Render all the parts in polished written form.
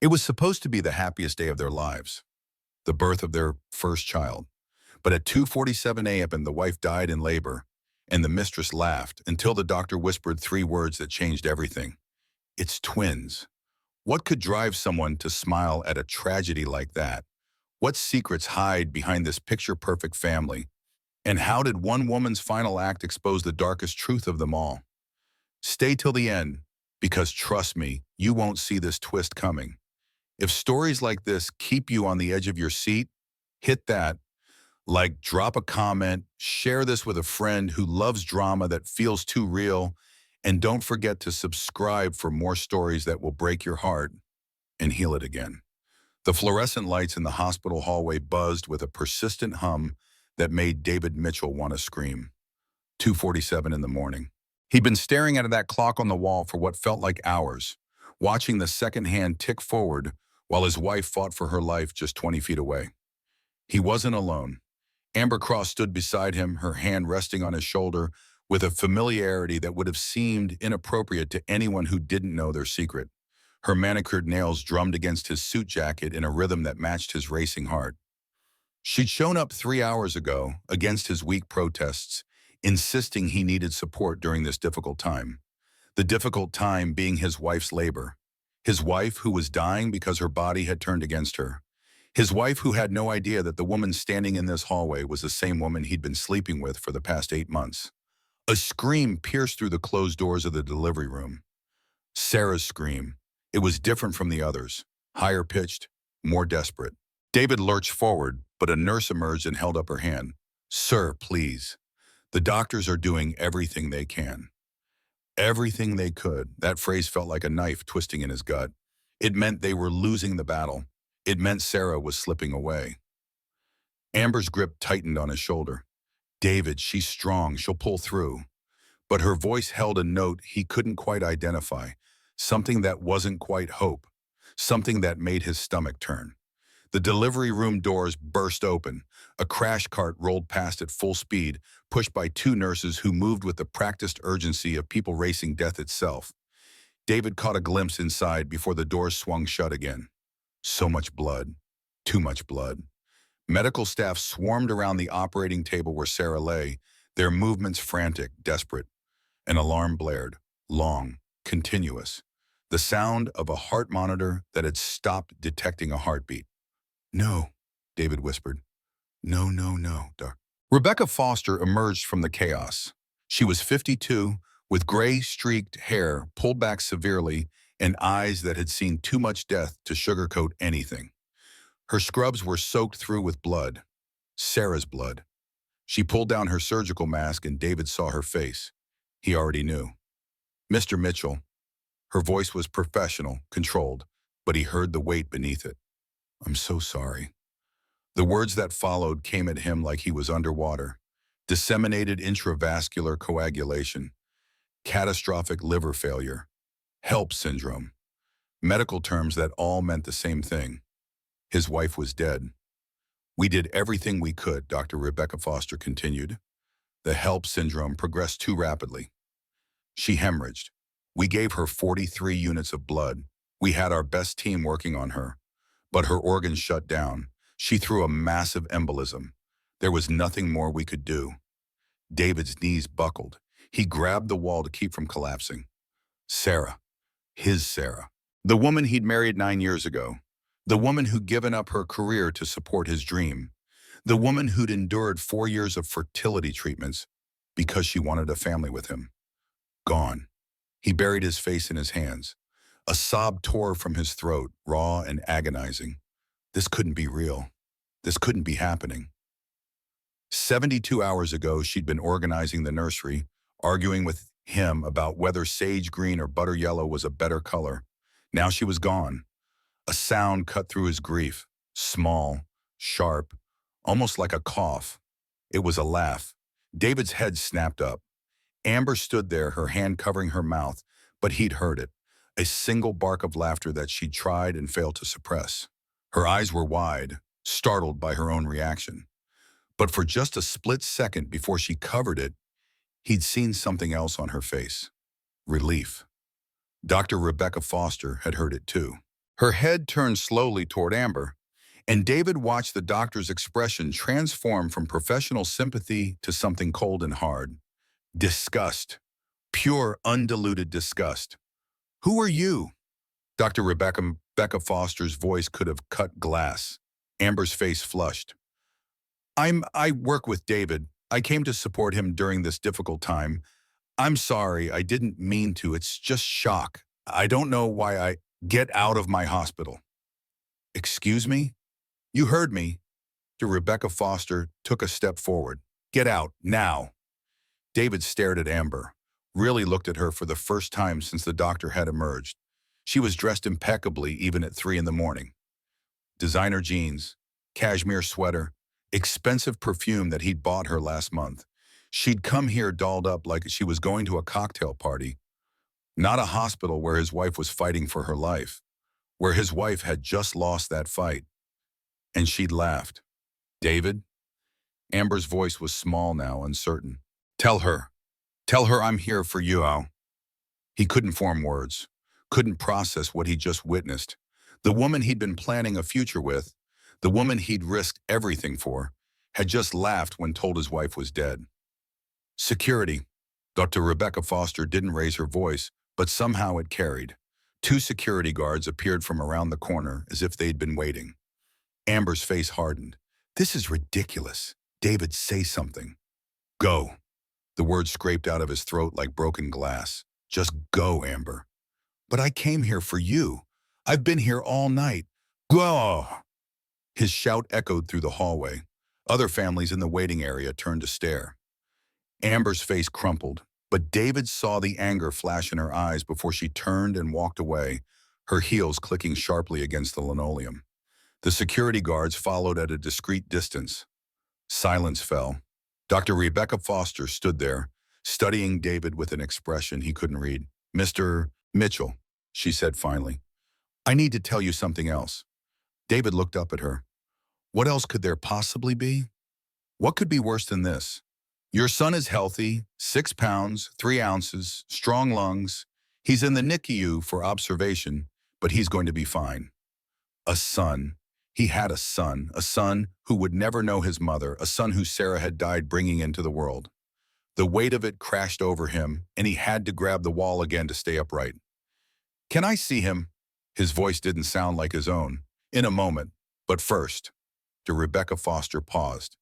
It was supposed to be the happiest day of their lives, the birth of their first child. But at 2:47 a.m., the wife died in labor, and the mistress laughed until the doctor whispered three words that changed everything. It's twins. What could drive someone to smile at a tragedy like that? What secrets hide behind this picture-perfect family? And how did one woman's final act expose the darkest truth of them all? Stay till the end, because trust me, you won't see this twist coming. If stories like this keep you on the edge of your seat, hit that, like, drop a comment, share this with a friend who loves drama that feels too real, and don't forget to subscribe for more stories that will break your heart and heal it again. The fluorescent lights in the hospital hallway buzzed with a persistent hum that made David Mitchell want to scream. 2:47 in the morning. He'd been staring at that clock on the wall for what felt like hours, watching the second hand tick forward while his wife fought for her life just 20 feet away. He wasn't alone. Amber Cross stood beside him, her hand resting on his shoulder with a familiarity that would have seemed inappropriate to anyone who didn't know their secret. Her manicured nails drummed against his suit jacket in a rhythm that matched his racing heart. She'd shown up 3 hours ago against his weak protests, insisting he needed support during this difficult time. The difficult time being his wife's labor. His wife who was dying because her body had turned against her. His wife who had no idea that the woman standing in this hallway was the same woman he'd been sleeping with for the past 8 months. A scream pierced through the closed doors of the delivery room. Sarah's scream. It was different from the others, higher pitched, more desperate. David lurched forward, but a nurse emerged and held up her hand. "Sir, please. The doctors are doing everything they can." Everything they could. That phrase felt like a knife twisting in his gut. It meant they were losing the battle. It meant Sarah was slipping away. Amber's grip tightened on his shoulder. "David, she's strong. She'll pull through." But her voice held a note he couldn't quite identify, something that wasn't quite hope, something that made his stomach turn. The delivery room doors burst open. A crash cart rolled past at full speed, pushed by two nurses who moved with the practiced urgency of people racing death itself. David caught a glimpse inside before the doors swung shut again. So much blood. Too much blood. Medical staff swarmed around the operating table where Sarah lay, their movements frantic, desperate. An alarm blared. Long. Continuous. The sound of a heart monitor that had stopped detecting a heartbeat. "No," David whispered. "No, no, no, Doc." Rebecca Foster emerged from the chaos. She was 52, with gray-streaked hair pulled back severely and eyes that had seen too much death to sugarcoat anything. Her scrubs were soaked through with blood. Sarah's blood. She pulled down her surgical mask and David saw her face. He already knew. "Mr. Mitchell." Her voice was professional, controlled, but he heard the weight beneath it. "I'm so sorry." The words that followed came at him like he was underwater. Disseminated intravascular coagulation, catastrophic liver failure, HELP syndrome. Medical terms that all meant the same thing. His wife was dead. "We did everything we could," Dr. Rebecca Foster continued. "The HELP syndrome progressed too rapidly. She hemorrhaged. We gave her 43 units of blood. We had our best team working on her. But her organs shut down. She threw a massive embolism. There was nothing more we could do." David's knees buckled. He grabbed the wall to keep from collapsing. Sarah. His Sarah. The woman he'd married 9 years ago. The woman who'd given up her career to support his dream. The woman who'd endured 4 years of fertility treatments because she wanted a family with him. Gone. He buried his face in his hands. A sob tore from his throat, raw and agonizing. This couldn't be real. This couldn't be happening. 72 hours ago, she'd been organizing the nursery, arguing with him about whether sage green or butter yellow was a better color. Now she was gone. A sound cut through his grief, small, sharp, almost like a cough. It was a laugh. David's head snapped up. Amber stood there, her hand covering her mouth, but he'd heard it. A single bark of laughter that she'd tried and failed to suppress. Her eyes were wide, startled by her own reaction. But for just a split second before she covered it, he'd seen something else on her face. Relief. Dr. Rebecca Foster had heard it too. Her head turned slowly toward Amber, and David watched the doctor's expression transform from professional sympathy to something cold and hard. Disgust. Pure, undiluted disgust. "Who are you?" Dr. Rebecca Foster's voice could have cut glass. Amber's face flushed. I work with David. I came to support him during this difficult time. I'm sorry, I didn't mean to. It's just shock. I don't know why I get out of my hospital." "Excuse me?" "You heard me." Rebecca Foster took a step forward. "Get out, now." David stared at Amber, really looked at her for the first time since the doctor had emerged. She was dressed impeccably even at 3 in the morning. Designer jeans, cashmere sweater, expensive perfume that he'd bought her last month. She'd come here dolled up like she was going to a cocktail party, not a hospital where his wife was fighting for her life, where his wife had just lost that fight. And she'd laughed. "David?" Amber's voice was small now, uncertain. Tell her I'm here for you, Al." He couldn't form words, couldn't process what he'd just witnessed. The woman he'd been planning a future with, the woman he'd risked everything for, had just laughed when told his wife was dead. "Security." Dr. Rebecca Foster didn't raise her voice, but somehow it carried. 2 security guards appeared from around the corner as if they'd been waiting. Amber's face hardened. "This is ridiculous. David, say something." "Go." The words scraped out of his throat like broken glass. "Just go, Amber." "But I came here for you. I've been here all night." "Go!" His shout echoed through the hallway. Other families in the waiting area turned to stare. Amber's face crumpled, but David saw the anger flash in her eyes before she turned and walked away, her heels clicking sharply against the linoleum. The security guards followed at a discreet distance. Silence fell. Dr. Rebecca Foster stood there, studying David with an expression he couldn't read. "Mr. Mitchell," she said finally, "I need to tell you something else." David looked up at her. What else could there possibly be? What could be worse than this? "Your son is healthy, 6 pounds, 3 ounces, strong lungs. He's in the NICU for observation, but he's going to be fine." A son. He had a son who would never know his mother, a son who Sarah had died bringing into the world. The weight of it crashed over him, and he had to grab the wall again to stay upright. "Can I see him?" His voice didn't sound like his own. "In a moment. But first." Rebecca Foster paused.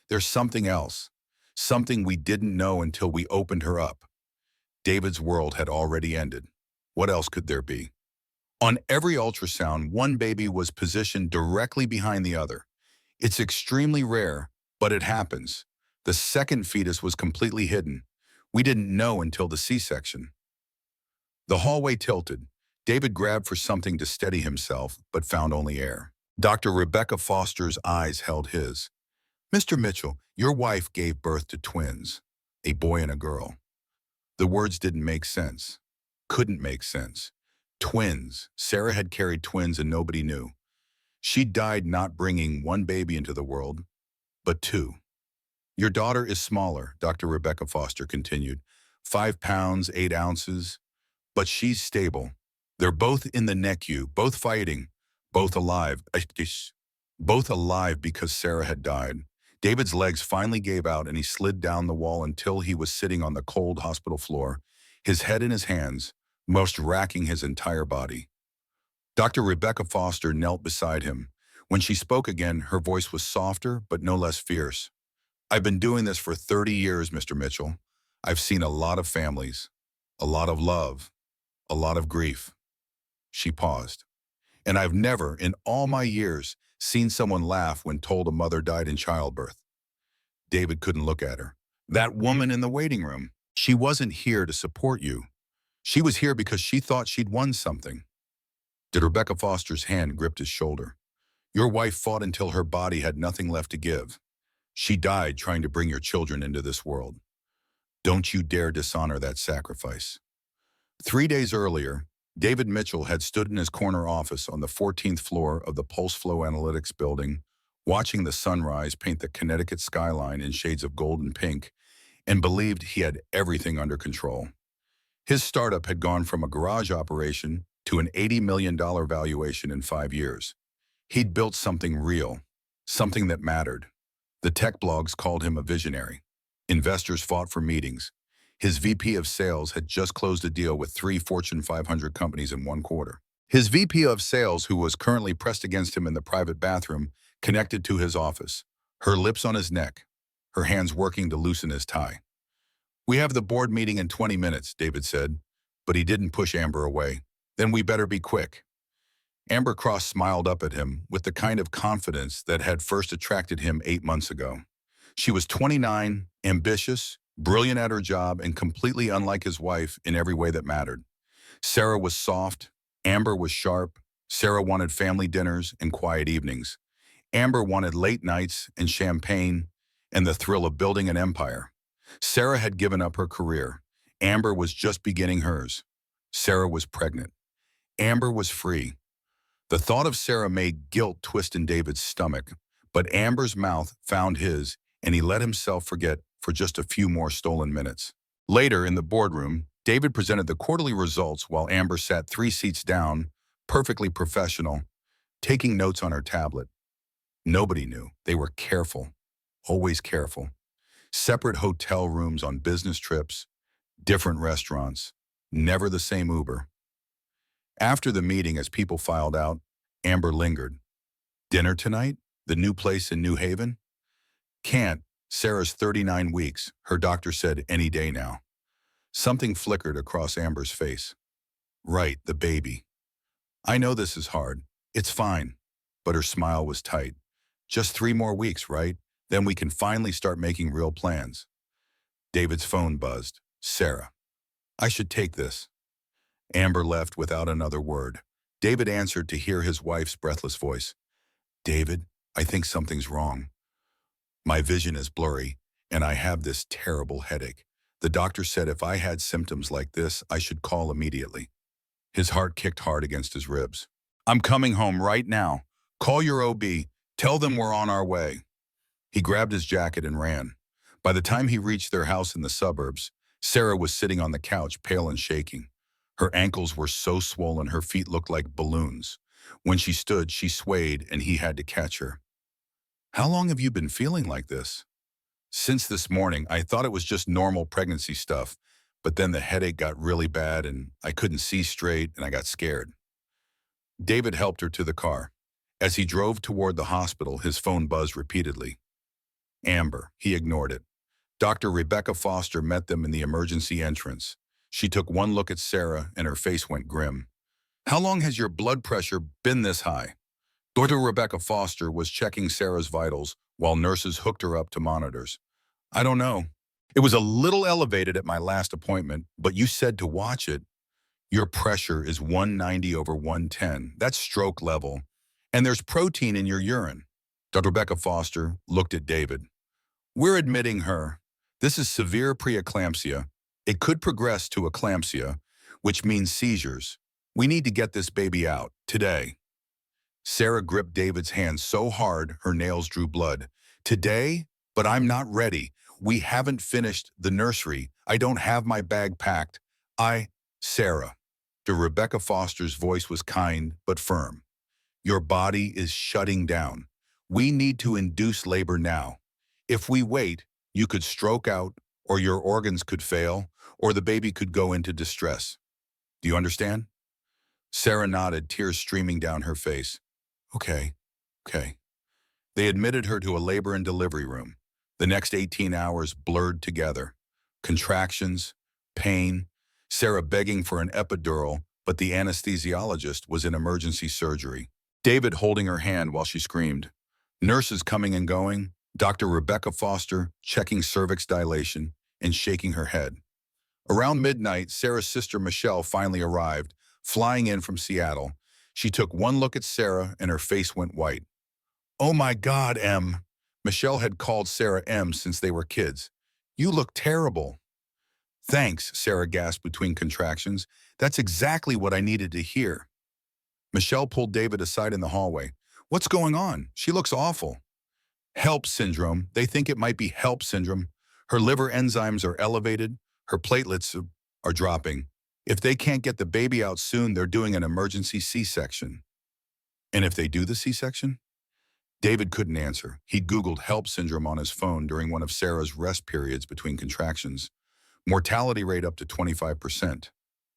"There's something else. Something we didn't know until we opened her up." David's world had already ended. What else could there be? On every ultrasound, one baby was positioned directly behind the other. It's extremely rare, but it happens. The second fetus was completely hidden. We didn't know until the C-section. The hallway tilted. David grabbed for something to steady himself, but found only air. Dr. Rebecca Foster's eyes held his. "Mr. Mitchell, your wife gave birth to twins, a boy and a girl." The words didn't make sense. Couldn't make sense. Twins. Sarah had carried twins and nobody knew. She died not bringing one baby into the world, but 2. "Your daughter is smaller," Dr. Rebecca Foster continued. 5 pounds, 8 ounces. But she's stable. They're both in the NICU, both fighting, both alive. Both alive because Sarah had died. David's legs finally gave out and he slid down the wall until he was sitting on the cold hospital floor, his head in his hands, most racking his entire body. Dr. Rebecca Foster knelt beside him. When she spoke again, her voice was softer but no less fierce. "I've been doing this for 30 years, Mr. Mitchell. I've seen a lot of families, a lot of love, a lot of grief." She paused. "And I've never, in all my years, seen someone laugh when told a mother died in childbirth." David couldn't look at her. "That woman in the waiting room, she wasn't here to support you. She was here because she thought she'd won something." Rebecca Foster's hand gripped his shoulder. "Your wife fought until her body had nothing left to give. She died trying to bring your children into this world. Don't you dare dishonor that sacrifice." 3 days earlier, David Mitchell had stood in his corner office on the 14th floor of the Pulse Flow Analytics building, watching the sunrise paint the Connecticut skyline in shades of gold and pink, and believed he had everything under control. His startup had gone from a garage operation to an $80 million valuation in 5 years. He'd built something real, something that mattered. The tech blogs called him a visionary. Investors fought for meetings. His VP of sales had just closed a deal with 3 Fortune 500 companies in 1 quarter. His VP of sales, who was currently pressed against him in the private bathroom, connected to his office, her lips on his neck, her hands working to loosen his tie. "We have the board meeting in 20 minutes, David said, but he didn't push Amber away. "Then we better be quick." Amber Cross smiled up at him with the kind of confidence that had first attracted him 8 months ago. She was 29, ambitious, brilliant at her job, and completely unlike his wife in every way that mattered. Sarah was soft, Amber was sharp. Sarah wanted family dinners and quiet evenings. Amber wanted late nights and champagne and the thrill of building an empire. Sarah had given up her career. Amber was just beginning hers. Sarah was pregnant. Amber was free. The thought of Sarah made guilt twist in David's stomach, but Amber's mouth found his, and he let himself forget for just a few more stolen minutes. Later, in the boardroom, David presented the quarterly results while Amber sat 3 seats down, perfectly professional, taking notes on her tablet. Nobody knew. They were careful, always careful. Separate hotel rooms on business trips, different restaurants, never the same Uber. After the meeting, as people filed out, Amber lingered. "Dinner tonight? The new place in New Haven?" "Can't. Sarah's 39 weeks. Her doctor said any day now." Something flickered across Amber's face. "Right, the baby. I know this is hard. It's fine." But her smile was tight. "Just 3 more weeks, right? Then we can finally start making real plans." David's phone buzzed. "Sarah. I should take this." Amber left without another word. David answered to hear his wife's breathless voice. "David, I think something's wrong. My vision is blurry, and I have this terrible headache. The doctor said if I had symptoms like this, I should call immediately." His heart kicked hard against his ribs. "I'm coming home right now. Call your OB. Tell them we're on our way." He grabbed his jacket and ran. By the time he reached their house in the suburbs, Sarah was sitting on the couch, pale and shaking. Her ankles were so swollen her feet looked like balloons. When she stood, she swayed, and he had to catch her. "How long have you been feeling like this?" "Since this morning. I thought it was just normal pregnancy stuff, but then the headache got really bad, and I couldn't see straight, and I got scared." David helped her to the car. As he drove toward the hospital, his phone buzzed repeatedly. Amber. He ignored it. Dr. Rebecca Foster met them in the emergency entrance. She took one look at Sarah, and her face went grim. "How long has your blood pressure been this high?" Dr. Rebecca Foster was checking Sarah's vitals while nurses hooked her up to monitors. "I don't know. It was a little elevated at my last appointment, but you said to watch it. Your pressure is 190 over 110. That's stroke level. And there's protein in your urine." Dr. Rebecca Foster looked at David. "We're admitting her. This is severe preeclampsia. It could progress to eclampsia, which means seizures. We need to get this baby out, today." Sarah gripped David's hand so hard her nails drew blood. "Today? But I'm not ready. We haven't finished the nursery. I don't have my bag packed. Sarah." Rebecca Foster's voice was kind but firm. "Your body is shutting down. We need to induce labor now. If we wait, you could stroke out, or your organs could fail, or the baby could go into distress. Do you understand?" Sarah nodded, tears streaming down her face. Okay. They admitted her to a labor and delivery room. The next 18 hours blurred together. Contractions, pain, Sarah begging for an epidural, but the anesthesiologist was in emergency surgery. David holding her hand while she screamed. Nurses coming and going, Dr. Rebecca Foster checking cervix dilation and shaking her head. Around midnight, Sarah's sister Michelle finally arrived, flying in from Seattle. She took one look at Sarah and her face went white. "Oh my God, Em." Michelle had called Sarah Em since they were kids. "You look terrible." "Thanks," Sarah gasped between contractions. "That's exactly what I needed to hear." Michelle pulled David aside in the hallway. "What's going on? She looks awful." "HELP syndrome. They think it might be HELP syndrome. Her liver enzymes are elevated. Her platelets are dropping." If they can't get the baby out soon, they're doing an emergency C-section. And if they do the C-section? David couldn't answer. He'd Googled HELP syndrome on his phone during one of Sarah's rest periods between contractions. Mortality rate up to 25%.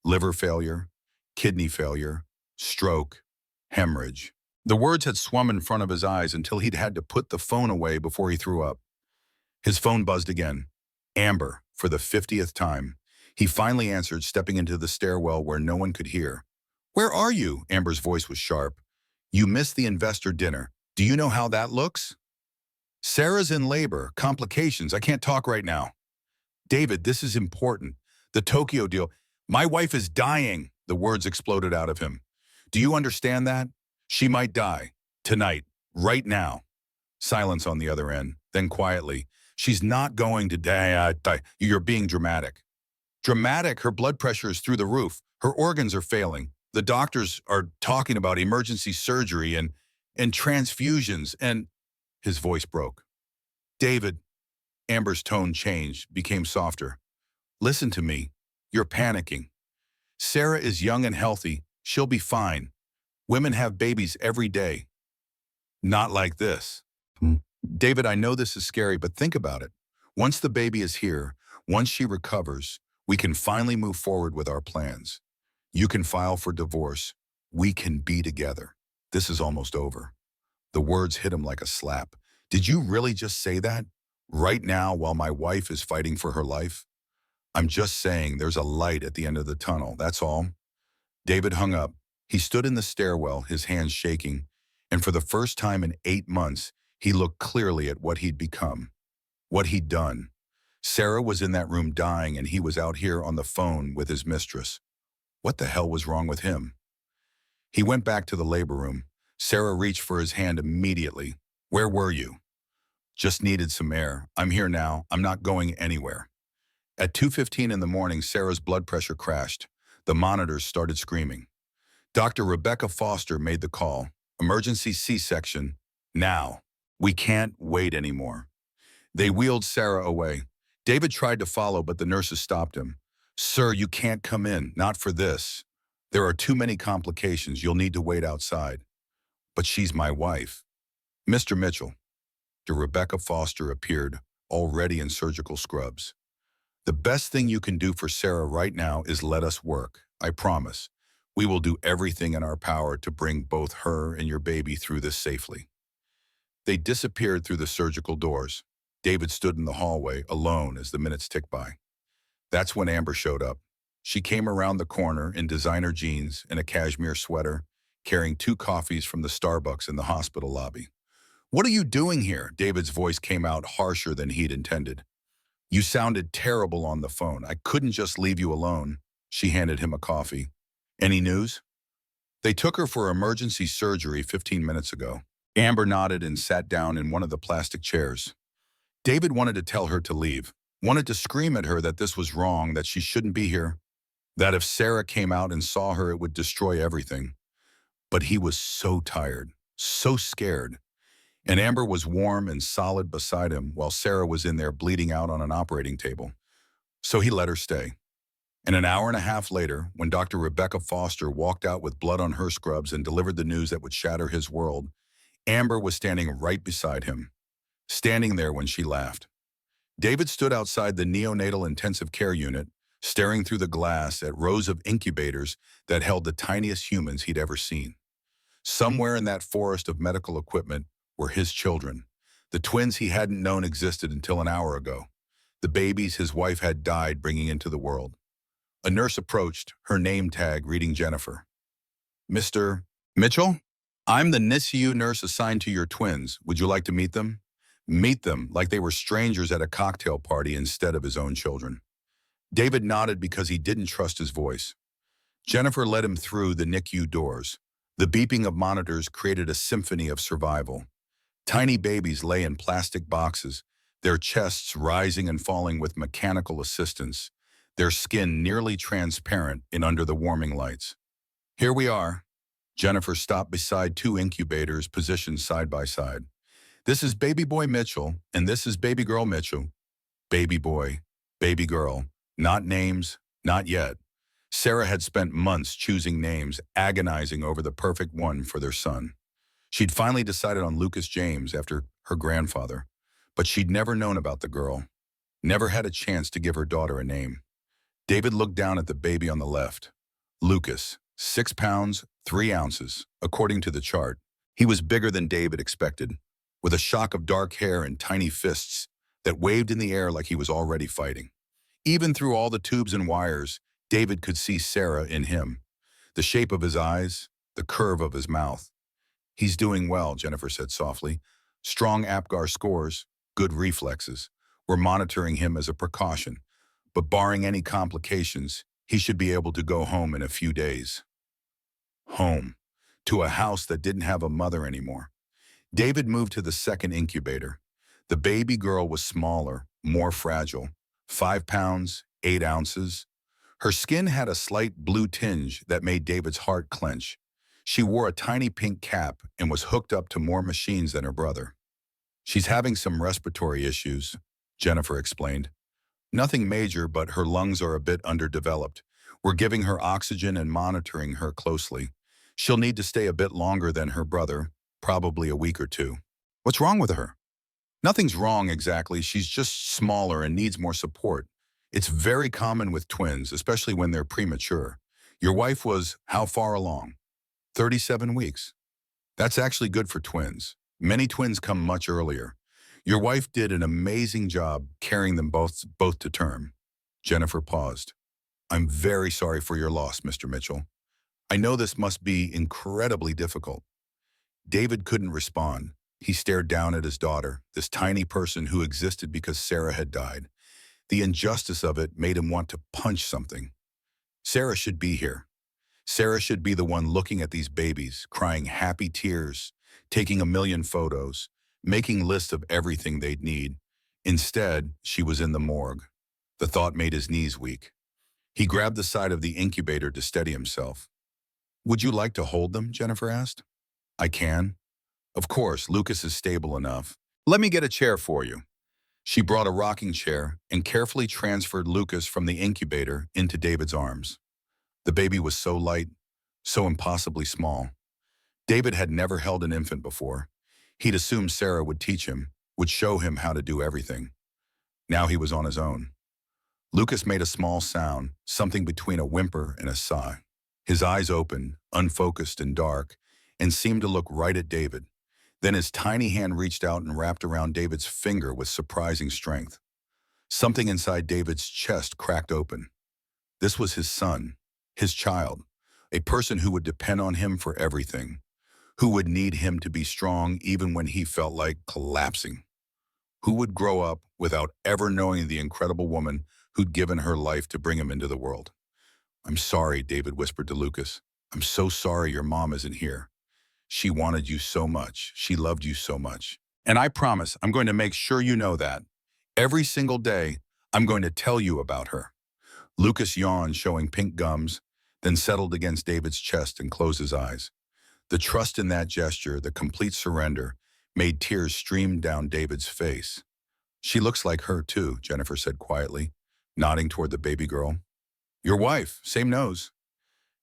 Liver failure, kidney failure, stroke, hemorrhage. The words had swum in front of his eyes until he'd had to put the phone away before he threw up. His phone buzzed again. Amber, for the 50th time. He finally answered, stepping into the stairwell where no one could hear. "Where are you?" Amber's voice was sharp. "You missed the investor dinner. Do you know how that looks?" "Sarah's in labor. Complications. I can't talk right now." "David, this is important. The Tokyo deal. My wife is dying." The words exploded out of him. "Do you understand that? She might die. Tonight. Right now." Silence on the other end. Then quietly, "She's not going to die. You're being dramatic." "Dramatic? Her blood pressure is through the roof. Her organs are failing. The doctors are talking about emergency surgery and transfusions and—" His voice broke. "David," Amber's tone changed, became softer. "Listen to me. You're panicking. Sarah is young and healthy. She'll be fine. Women have babies every day. Not like this." "David, I know this is scary, but think about it. Once the baby is here, once she recovers, we can finally move forward with our plans. You can file for divorce. We can be together. This is almost over." The words hit him like a slap. "Did you really just say that? Right now, while my wife is fighting for her life?" "I'm just saying there's a light at the end of the tunnel, that's all." David hung up. He stood in the stairwell, his hands shaking, and for the first time in 8 months, he looked clearly at what he'd become, what he'd done. Sarah was in that room dying, and he was out here on the phone with his mistress. What the hell was wrong with him? He went back to the labor room. Sarah reached for his hand immediately. "Where were you?" "Just needed some air. I'm here now. I'm not going anywhere." At 2:15 in the morning, Sarah's blood pressure crashed. The monitors started screaming. Dr. Rebecca Foster made the call. "Emergency C-section. Now. We can't wait anymore." They wheeled Sarah away. David tried to follow, but the nurses stopped him. "Sir, you can't come in. Not for this. There are too many complications. You'll need to wait outside." "But she's my wife." "Mr. Mitchell." Rebecca Foster appeared, already in surgical scrubs. "The best thing you can do for Sarah right now is let us work. I promise. We will do everything in our power to bring both her and your baby through this safely." They disappeared through the surgical doors. David stood in the hallway, alone as the minutes ticked by. That's when Amber showed up. She came around the corner in designer jeans and a cashmere sweater, carrying 2 coffees from the Starbucks in the hospital lobby. "What are you doing here?" David's voice came out harsher than he'd intended. "You sounded terrible on the phone. I couldn't just leave you alone." She handed him a coffee. "Any news?" "They took her for emergency surgery 15 minutes ago." Amber nodded and sat down in one of the plastic chairs. David wanted to tell her to leave, wanted to scream at her that this was wrong, that she shouldn't be here, that if Sarah came out and saw her, it would destroy everything. But he was so tired, so scared. And Amber was warm and solid beside him while Sarah was in there bleeding out on an operating table. So he let her stay. And an hour and a half later, when Dr. Rebecca Foster walked out with blood on her scrubs and delivered the news that would shatter his world, Amber was standing right beside him, standing there when she laughed. David stood outside the neonatal intensive care unit, staring through the glass at rows of incubators that held the tiniest humans he'd ever seen. Somewhere in that forest of medical equipment were his children, the twins he hadn't known existed until an hour ago, the babies his wife had died bringing into the world. A nurse approached, her name tag reading Jennifer. "Mr. Mitchell? I'm the NICU nurse assigned to your twins. Would you like to meet them?" Meet them like they were strangers at a cocktail party instead of his own children. David nodded because he didn't trust his voice. Jennifer led him through the NICU doors. The beeping of monitors created a symphony of survival. Tiny babies lay in plastic boxes, their chests rising and falling with mechanical assistance, their skin nearly transparent in under the warming lights. "Here we are." Jennifer stopped beside 2 incubators positioned side by side. "This is baby boy Mitchell, and this is baby girl Mitchell." Baby boy, baby girl, not names, not yet. Sarah had spent months choosing names, agonizing over the perfect one for their son. She'd finally decided on Lucas James after her grandfather, but she'd never known about the girl, never had a chance to give her daughter a name. David looked down at the baby on the left. Lucas, 6 pounds, 3 ounces, according to the chart. He was bigger than David expected, with a shock of dark hair and tiny fists that waved in the air like he was already fighting. Even through all the tubes and wires, David could see Sarah in him. The shape of his eyes, the curve of his mouth. He's doing well, Jennifer said softly. Strong APGAR scores, good reflexes. We're monitoring him as a precaution, but barring any complications, he should be able to go home in a few days. Home. To a house that didn't have a mother anymore. David moved to the second incubator. The baby girl was smaller, more fragile. 5 pounds, 8 ounces. Her skin had a slight blue tinge that made David's heart clench. She wore a tiny pink cap and was hooked up to more machines than her brother. She's having some respiratory issues, Jennifer explained. Nothing major, but her lungs are a bit underdeveloped. We're giving her oxygen and monitoring her closely. She'll need to stay a bit longer than her brother, probably a week or two. What's wrong with her? Nothing's wrong exactly, she's just smaller and needs more support. It's very common with twins, especially when they're premature. Your wife was how far along? 37 weeks. That's actually good for twins. Many twins come much earlier. Your wife did an amazing job carrying them both to term. Jennifer paused. I'm very sorry for your loss, Mr. Mitchell. I know this must be incredibly difficult. David couldn't respond. He stared down at his daughter, this tiny person who existed because Sarah had died. The injustice of it made him want to punch something. Sarah should be here. Sarah should be the one looking at these babies, crying happy tears, taking a million photos, making lists of everything they'd need. Instead, she was in the morgue. The thought made his knees weak. He grabbed the side of the incubator to steady himself. Would you like to hold them? Jennifer asked. I can. Of course, Lucas is stable enough. Let me get a chair for you. She brought a rocking chair and carefully transferred Lucas from the incubator into David's arms. The baby was so light, so impossibly small. David had never held an infant before. He'd assumed Sarah would teach him, would show him how to do everything. Now he was on his own. Lucas made a small sound, something between a whimper and a sigh. His eyes opened, unfocused and dark, and seemed to look right at David. Then his tiny hand reached out and wrapped around David's finger with surprising strength. Something inside David's chest cracked open. This was his son, his child, a person who would depend on him for everything, who would need him to be strong even when he felt like collapsing, who would grow up without ever knowing the incredible woman who'd given her life to bring him into the world. I'm sorry, David whispered to Lucas. I'm so sorry your mom isn't here. She wanted you so much. She loved you so much. And I promise I'm going to make sure you know that. Every single day, I'm going to tell you about her. Lucas yawned, showing pink gums, then settled against David's chest and closed his eyes. The trust in that gesture, the complete surrender, made tears stream down David's face. She looks like her too, Jennifer said quietly, nodding toward the baby girl. Your wife, same nose.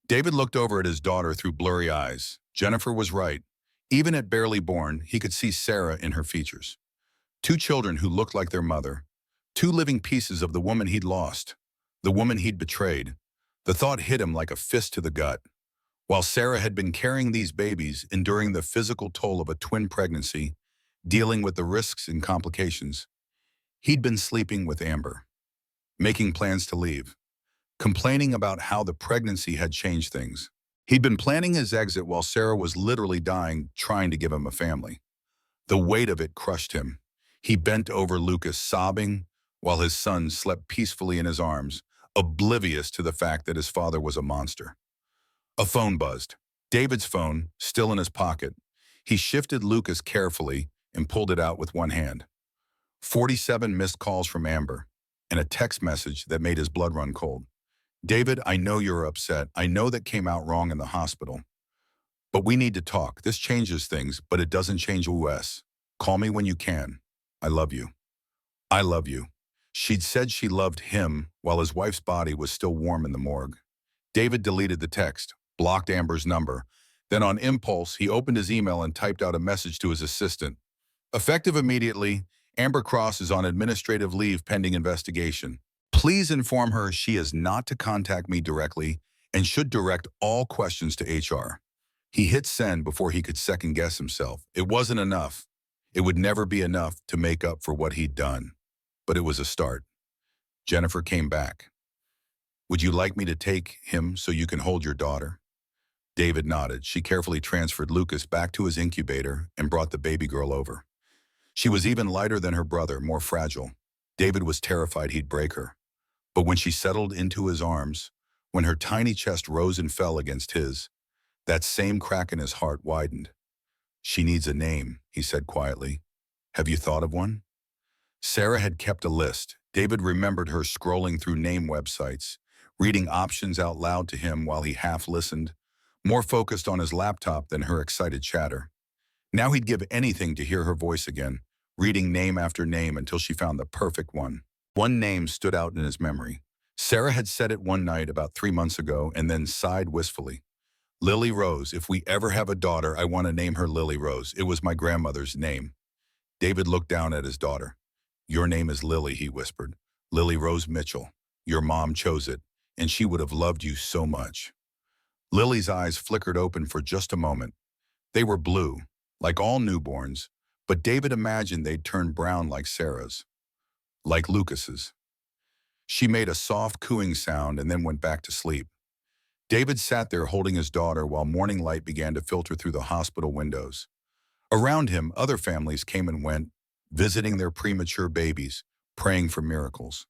David looked over at his daughter through blurry eyes. Jennifer was right. Even at barely born, he could see Sarah in her features. 2 children who looked like their mother. 2 living pieces of the woman he'd lost. The woman he'd betrayed. The thought hit him like a fist to the gut. While Sarah had been carrying these babies, enduring the physical toll of a twin pregnancy, dealing with the risks and complications, he'd been sleeping with Amber, making plans to leave, complaining about how the pregnancy had changed things. He'd been planning his exit while Sarah was literally dying, trying to give him a family. The weight of it crushed him. He bent over Lucas, sobbing, while his son slept peacefully in his arms, oblivious to the fact that his father was a monster. A phone buzzed. David's phone, still in his pocket. He shifted Lucas carefully and pulled it out with one hand. 47 missed calls from Amber, and a text message that made his blood run cold. David, I know you're upset. I know that came out wrong in the hospital. But we need to talk. This changes things, but it doesn't change US. Call me when you can. I love you. I love you. She'd said she loved him while his wife's body was still warm in the morgue. David deleted the text, blocked Amber's number. Then on impulse, he opened his email and typed out a message to his assistant. Effective immediately, Amber Cross is on administrative leave pending investigation. Please inform her she is not to contact me directly and should direct all questions to HR. He hit send before he could second-guess himself. It wasn't enough. It would never be enough to make up for what he'd done. But it was a start. Jennifer came back. Would you like me to take him so you can hold your daughter? David nodded. She carefully transferred Lucas back to his incubator and brought the baby girl over. She was even lighter than her brother, more fragile. David was terrified he'd break her. But when she settled into his arms, when her tiny chest rose and fell against his, that same crack in his heart widened. She needs a name, he said quietly. Have you thought of one? Sarah had kept a list. David remembered her scrolling through name websites, reading options out loud to him while he half listened, more focused on his laptop than her excited chatter. Now he'd give anything to hear her voice again, reading name after name until she found the perfect one. One name stood out in his memory. Sarah had said it one night about 3 months ago and then sighed wistfully. Lily Rose. If we ever have a daughter, I want to name her Lily Rose. It was my grandmother's name. David looked down at his daughter. Your name is Lily, he whispered. Lily Rose Mitchell. Your mom chose it, and she would have loved you so much. Lily's eyes flickered open for just a moment. They were blue, like all newborns, but David imagined they'd turn brown like Sarah's, like Lucas's. She made a soft cooing sound and then went back to sleep. David sat there holding his daughter while morning light began to filter through the hospital windows. Around him, other families came and went, visiting their premature babies, praying for miracles.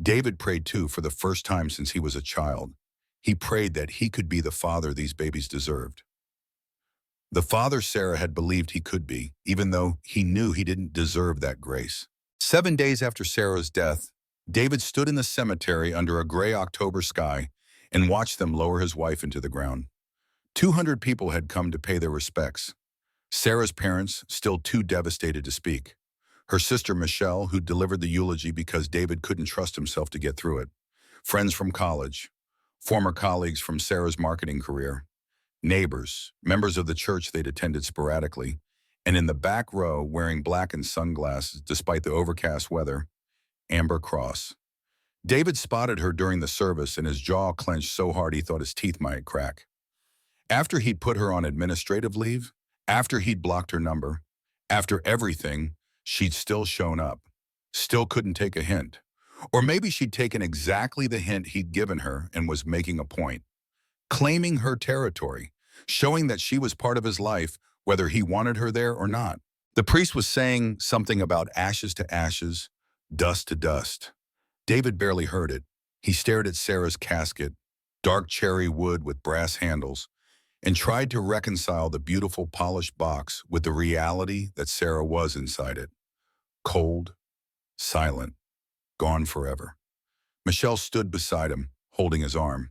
David prayed too for the first time since he was a child. He prayed that he could be the father these babies deserved. The father Sarah had believed he could be, even though he knew he didn't deserve that grace. 7 days after Sarah's death, David stood in the cemetery under a gray October sky and watched them lower his wife into the ground. 200 people had come to pay their respects. Sarah's parents, still too devastated to speak. Her sister Michelle, who delivered the eulogy because David couldn't trust himself to get through it. Friends from college. Former colleagues from Sarah's marketing career. Neighbors, members of the church they'd attended sporadically. And in the back row, wearing black and sunglasses despite the overcast weather, Amber Cross. David spotted her during the service and his jaw clenched so hard he thought his teeth might crack. After he'd put her on administrative leave, after he'd blocked her number, after everything, she'd still shown up, still couldn't take a hint. Or maybe she'd taken exactly the hint he'd given her and was making a point, claiming her territory, showing that she was part of his life, whether he wanted her there or not. The priest was saying something about ashes to ashes, dust to dust. David barely heard it. He stared at Sarah's casket, dark cherry wood with brass handles, and tried to reconcile the beautiful polished box with the reality that Sarah was inside it. Cold, silent, gone forever. Michelle stood beside him, holding his arm.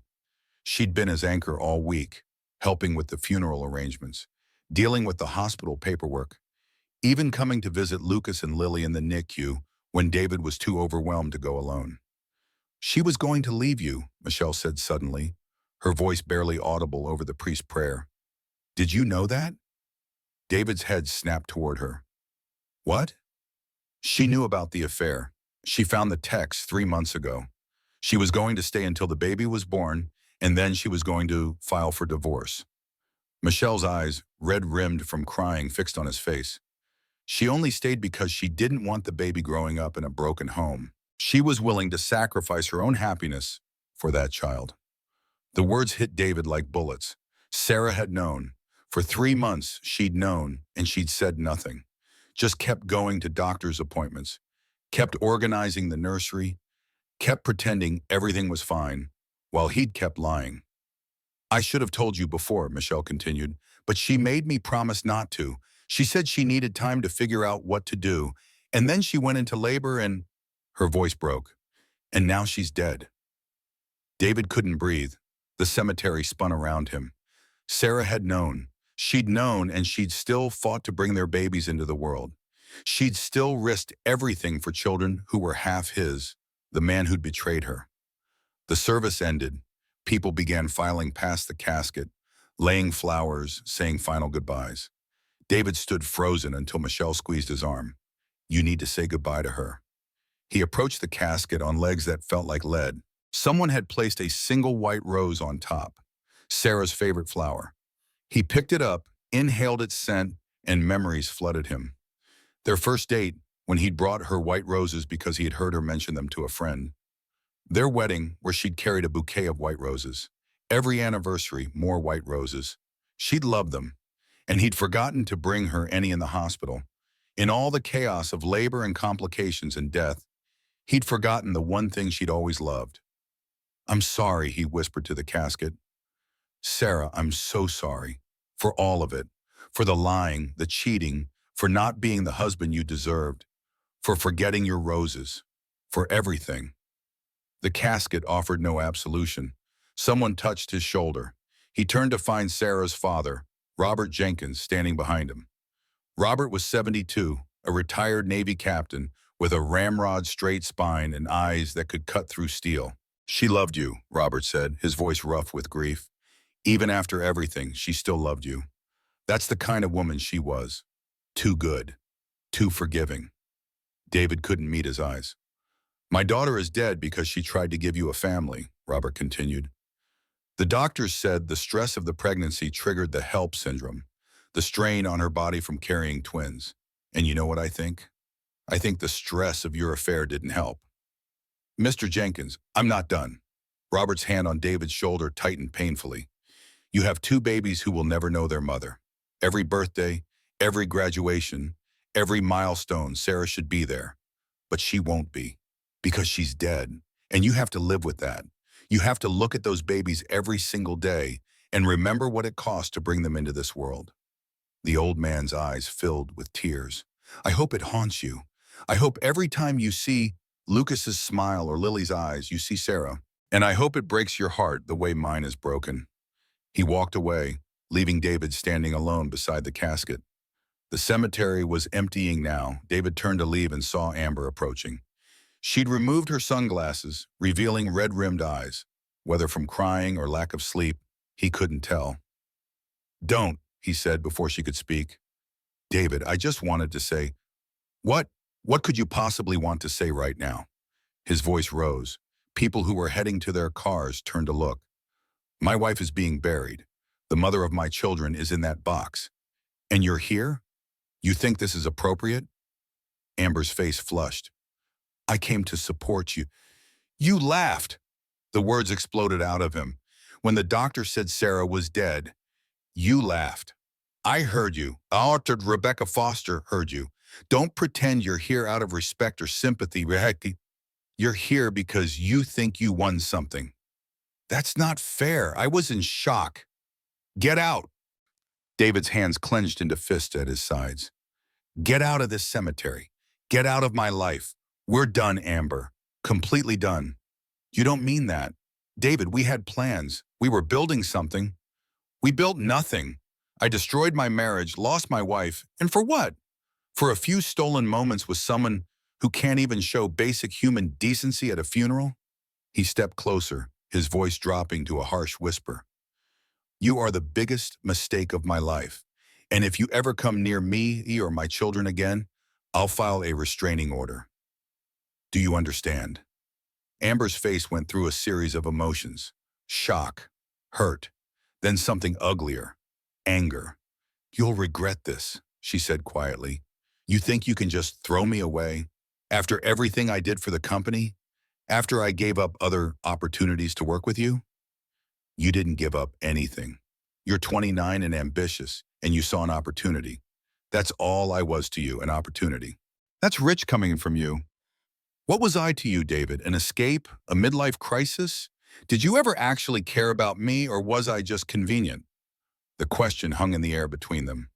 She'd been his anchor all week, helping with the funeral arrangements, dealing with the hospital paperwork, even coming to visit Lucas and Lily in the NICU when David was too overwhelmed to go alone. She was going to leave you, Michelle said suddenly, her voice barely audible over the priest's prayer. Did you know that? David's head snapped toward her. What? She knew about the affair. She found the text 3 months ago. She was going to stay until the baby was born, and then she was going to file for divorce. Michelle's eyes, red-rimmed from crying, fixed on his face. She only stayed because she didn't want the baby growing up in a broken home. She was willing to sacrifice her own happiness for that child. The words hit David like bullets. Sarah had known. For 3 months, she'd known, and she'd said nothing. Just kept going to doctor's appointments, kept organizing the nursery, kept pretending everything was fine, while he'd kept lying. I should have told you before, Michelle continued, but she made me promise not to. She said she needed time to figure out what to do, and then she went into labor and... Her voice broke. And now she's dead. David couldn't breathe. The cemetery spun around him. Sarah had known. She'd known, and she'd still fought to bring their babies into the world. She'd still risked everything for children who were half his, the man who'd betrayed her. The service ended. People began filing past the casket, laying flowers, saying final goodbyes. David stood frozen until Michelle squeezed his arm. You need to say goodbye to her. He approached the casket on legs that felt like lead. Someone had placed a single white rose on top, Sarah's favorite flower. He picked it up, inhaled its scent, and memories flooded him. Their first date, when he'd brought her white roses because he had heard her mention them to a friend. Their wedding, where she'd carried a bouquet of white roses. Every anniversary, more white roses. She'd loved them, and he'd forgotten to bring her any in the hospital. In all the chaos of labor and complications and death, he'd forgotten the one thing she'd always loved. I'm sorry, he whispered to the casket. Sarah, I'm so sorry. For all of it. For the lying, the cheating, for not being the husband you deserved, for forgetting your roses, for everything. The casket offered no absolution. Someone touched his shoulder. He turned to find Sarah's father, Robert Jenkins, standing behind him. Robert was 72, a retired Navy captain with a ramrod straight spine and eyes that could cut through steel. She loved you, Robert said, his voice rough with grief. Even after everything, she still loved you. That's the kind of woman she was. Too good. Too forgiving. David couldn't meet his eyes. My daughter is dead because she tried to give you a family, Robert continued. The doctors said the stress of the pregnancy triggered the HELP syndrome, the strain on her body from carrying twins. And you know what I think? I think the stress of your affair didn't help. Mr. Jenkins, I'm not done. Robert's hand on David's shoulder tightened painfully. You have two babies who will never know their mother. Every birthday, every graduation, every milestone, Sarah should be there. But she won't be, because she's dead. And you have to live with that. You have to look at those babies every single day and remember what it cost to bring them into this world. The old man's eyes filled with tears. I hope it haunts you. I hope every time you see Lucas's smile or Lily's eyes, you see Sarah. And I hope it breaks your heart the way mine is broken. He walked away, leaving David standing alone beside the casket. The cemetery was emptying now. David turned to leave and saw Amber approaching. She'd removed her sunglasses, revealing red-rimmed eyes. Whether from crying or lack of sleep, he couldn't tell. Don't, he said before she could speak. David, I just wanted to say, What could you possibly want to say right now? His voice rose. People who were heading to their cars turned to look. My wife is being buried. The mother of my children is in that box. And you're here? You think this is appropriate? Amber's face flushed. I came to support you. You laughed. The words exploded out of him. When the doctor said Sarah was dead, you laughed. I heard you. Altered Rebecca Foster heard you. Don't pretend you're here out of respect or sympathy. You're here because you think you won something. That's not fair. I was in shock. Get out. David's hands clenched into fists at his sides. Get out of this cemetery. Get out of my life. We're done, Amber. Completely done. You don't mean that. David, we had plans. We were building something. We built nothing. I destroyed my marriage, lost my wife, and for what? For a few stolen moments with someone who can't even show basic human decency at a funeral? He stepped closer, his voice dropping to a harsh whisper. You are the biggest mistake of my life, and if you ever come near me or my children again, I'll file a restraining order. Do you understand? Amber's face went through a series of emotions. Shock, hurt, then something uglier, anger. You'll regret this, she said quietly. You think you can just throw me away? After everything I did for the company? After I gave up other opportunities to work with you? You didn't give up anything. You're 29 and ambitious, and you saw an opportunity. That's all I was to you, an opportunity. That's rich coming from you. What was I to you, David? An escape? A midlife crisis? Did you ever actually care about me, or was I just convenient? The question hung in the air between them.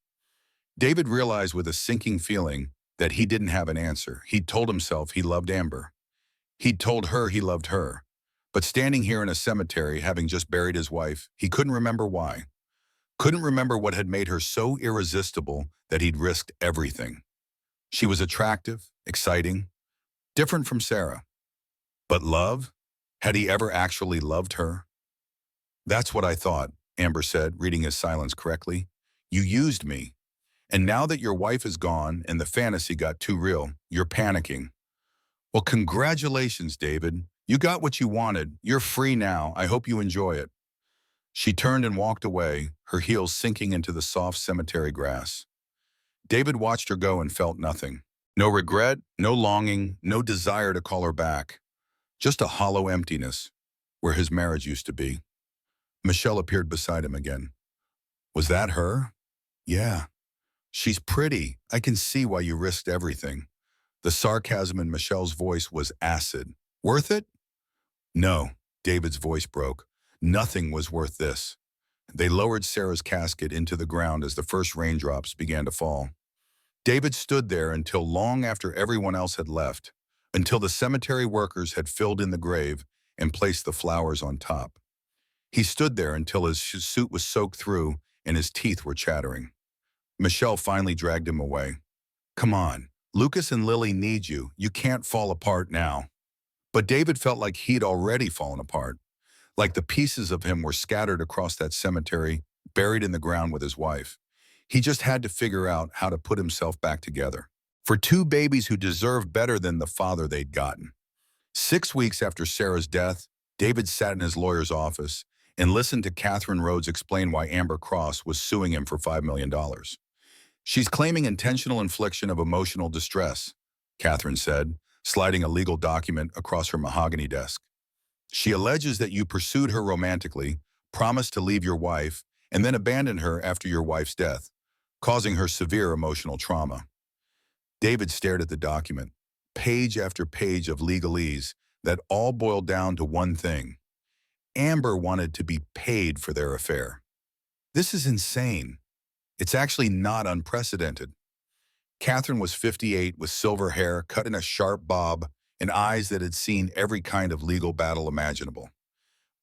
David realized with a sinking feeling that he didn't have an answer. He'd told himself he loved Amber. He'd told her he loved her. But standing here in a cemetery, having just buried his wife, he couldn't remember why. Couldn't remember what had made her so irresistible that he'd risked everything. She was attractive, exciting, different from Sarah. But love? Had he ever actually loved her? That's what I thought, Amber said, reading his silence correctly. You used me. And now that your wife is gone and the fantasy got too real, you're panicking. Well, congratulations, David. You got what you wanted. You're free now. I hope you enjoy it. She turned and walked away, her heels sinking into the soft cemetery grass. David watched her go and felt nothing. No regret, no longing, no desire to call her back. Just a hollow emptiness, where his marriage used to be. Michelle appeared beside him again. Was that her? Yeah. She's pretty. I can see why you risked everything. The sarcasm in Michelle's voice was acid. Worth it? No. David's voice broke. Nothing was worth this. They lowered Sarah's casket into the ground as the first raindrops began to fall. David stood there until long after everyone else had left, until the cemetery workers had filled in the grave and placed the flowers on top. He stood there until his suit was soaked through and his teeth were chattering. Michelle finally dragged him away. Come on, Lucas and Lily need you. You can't fall apart now. But David felt like he'd already fallen apart, like the pieces of him were scattered across that cemetery, buried in the ground with his wife. He just had to figure out how to put himself back together. For two babies who deserved better than the father they'd gotten. 6 weeks after Sarah's death, David sat in his lawyer's office and listened to Catherine Rhodes explain why Amber Cross was suing him for $5 million. She's claiming intentional infliction of emotional distress, Catherine said, sliding a legal document across her mahogany desk. She alleges that you pursued her romantically, promised to leave your wife, and then abandoned her after your wife's death, causing her severe emotional trauma. David stared at the document, page after page of legalese that all boiled down to one thing. Amber wanted to be paid for their affair. This is insane. It's actually not unprecedented. Catherine was 58 with silver hair cut in a sharp bob and eyes that had seen every kind of legal battle imaginable.